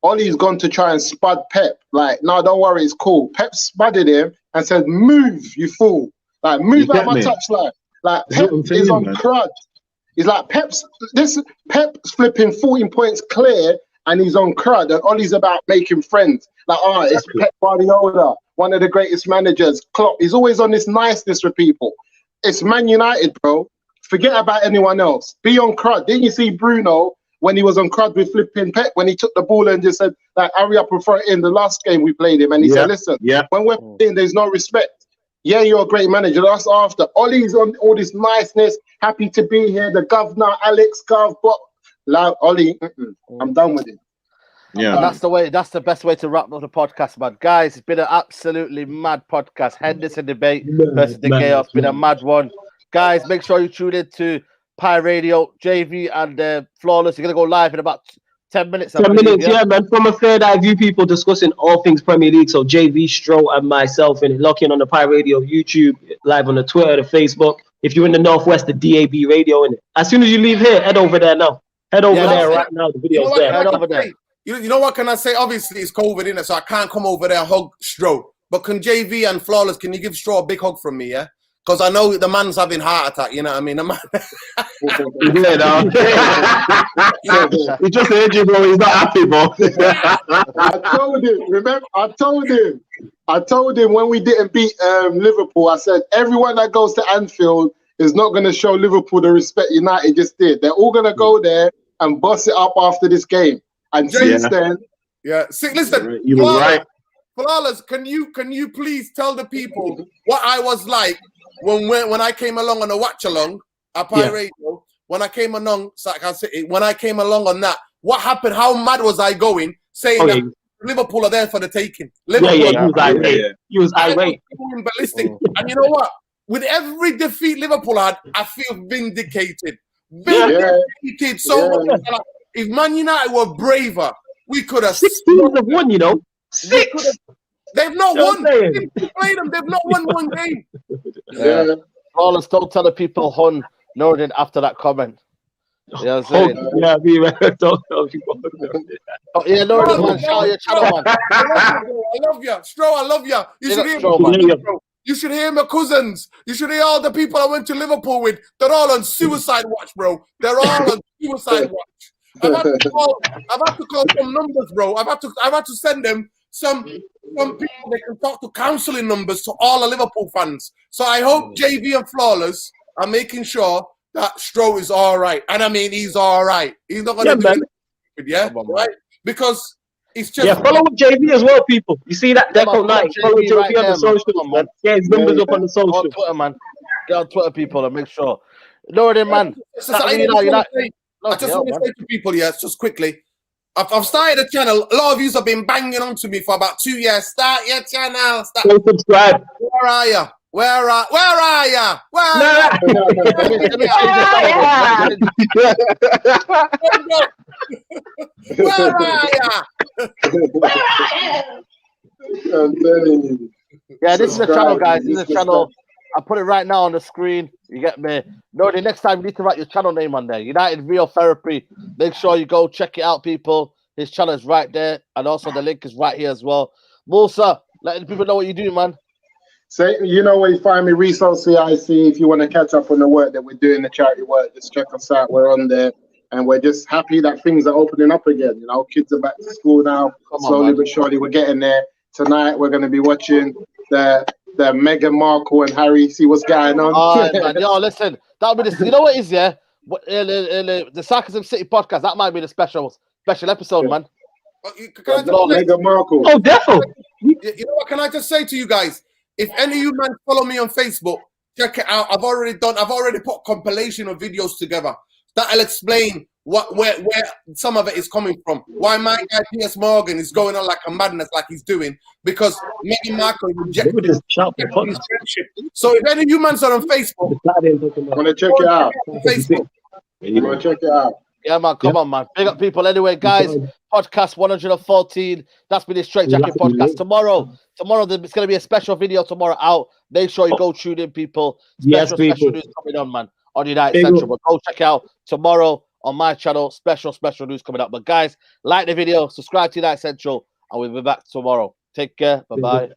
Ollie's gone to try and spud Pep. Like, no, don't worry, it's cool. Pep spudded him and said, "Move, you fool! Like, move out my touchline." Like, Pep is on crud. He's like, Pep's flipping 14 points clear and he's on crud. And Ollie's about making friends. Like, it's Pep Guardiola, one of the greatest managers. Klopp, he's always on this niceness with people. It's Man United, bro. Forget about anyone else. Be on crud. Didn't you see Bruno when he was on crud with flipping Pep, when he took the ball and just said, like, hurry up and throw it in the last game we played him? And he said, listen, when we're playing, there's no respect. Yeah, you're a great manager. That's after. Ollie's on all this niceness, happy to be here. The governor, Alex Gov, but like, Ollie, I'm done with it. Yeah, and that's the best way to wrap up the podcast, man. Guys, it's been an absolutely mad podcast. Henderson debate versus the GEA. It's been a mad one. Guys, make sure you tune in to Pi Radio, JV and Flawless. You're going to go live in about 10 minutes. 10 minutes, yeah, man. From a third eye view, people discussing all things Premier League. So JV, Stro, and myself, and lock in on the Pi Radio, YouTube, live on the Twitter, the Facebook. If you're in the Northwest, the DAB Radio. And as soon as you leave here, head over there now. Head over there right now. The video's there. Head over there. You know what can I say? Obviously, it's COVID, innit? So I can't come over there and hug Stro. But can JV and Flawless, can you give Stro a big hug from me, yeah? Because I know the man's having heart attack, you know what I mean? The man... He just heard you, bro. He's not happy, bro. I told him when we didn't beat Liverpool, I said, everyone that goes to Anfield is not going to show Liverpool the respect United just did. They're all going to go there and bust it up after this game. And since then... Yeah, see, listen. You were right. Flawless, can you please tell the people what I was like when I came along on a watch along at Pi Radio, when I came along, when I came along on that, what happened? How mad was I going saying that Liverpool are there for the taking? Liverpool he was irate. He was irate. Ballistic. And you know what? With every defeat Liverpool had, I feel vindicated. Vindicated. So if Man United were braver, we could have 6 teams have won, you know. 6. They've not won. They've played them. They've not won one game. Yeah. Flawless, don't tell the people Hun Norden after that comment. You know what I'm saying? Yeah, don't tell people. Oh, yeah, Norden, man, shout out your channel, man. I love you. Stro, I love you. You should hear me. You should hear my cousins. You should hear all the people I went to Liverpool with. They're all on suicide watch, bro. They're all on suicide watch. I've had to call some numbers, bro. I've had to send them some people they can talk to, counselling numbers to all the Liverpool fans. So I hope JV and Flawless are making sure that Stro is all right. And I mean, he's all right. He's not going to do it. Right? Because it's just... follow with JV as well, people. You see that Deco Night? Follow JV right on the socials, man. Yeah, his numbers up on the socials. On Twitter, man. Get on Twitter, people, and make sure. Norden, man. I just want to say to people, just quickly, I've started a channel. A lot of you have been banging on to me for about 2 years. Start your channel. Go subscribe. Where are you? Where are you? I'm telling you. Yeah, this is the channel, guys. This is the channel. I put it right now on the screen. You get me? No, the next time you need to write your channel name on there. United Real Therapy. Make sure you go check it out, people. His channel is right there, and also the link is right here as well. Musa, letting people know what you do, man. So you know where you find me, Resource CIC. If you want to catch up on the work that we're doing, the charity work, just check us out. We're on there, and we're just happy that things are opening up again. You know, kids are back to school now. Slowly but surely, we're getting there. Tonight, we're going to be watching the Meghan Markle and Harry. See what's going on. All right, man. Yo, listen, that'll be the. You know what it is, yeah? The Sarcasm City podcast. That might be the special episode, man. Meghan Markle. Oh, definitely. You know what? Can I just say to you guys, if any of you man follow me on Facebook, check it out. I've already put compilation of videos together that'll explain where some of it is coming from. Why my guy Piers Morgan is going on like a madness, like he's doing, because Meghan Markle rejected his friendship. So if any of you man are on Facebook, I'm gonna check it out. Facebook. I'm gonna check it out. Yeah, man, come on, man. Big up people. Anyway, guys, podcast 114. That's been the Straightjacket podcast. Tomorrow, there's going to be a special video tomorrow out. Make sure you go tune in, people. Special news coming on, man, on United Central. But go check out tomorrow on my channel. Special news coming up. But guys, like the video, subscribe to United Central, and we'll be back tomorrow. Take care. Bye-bye.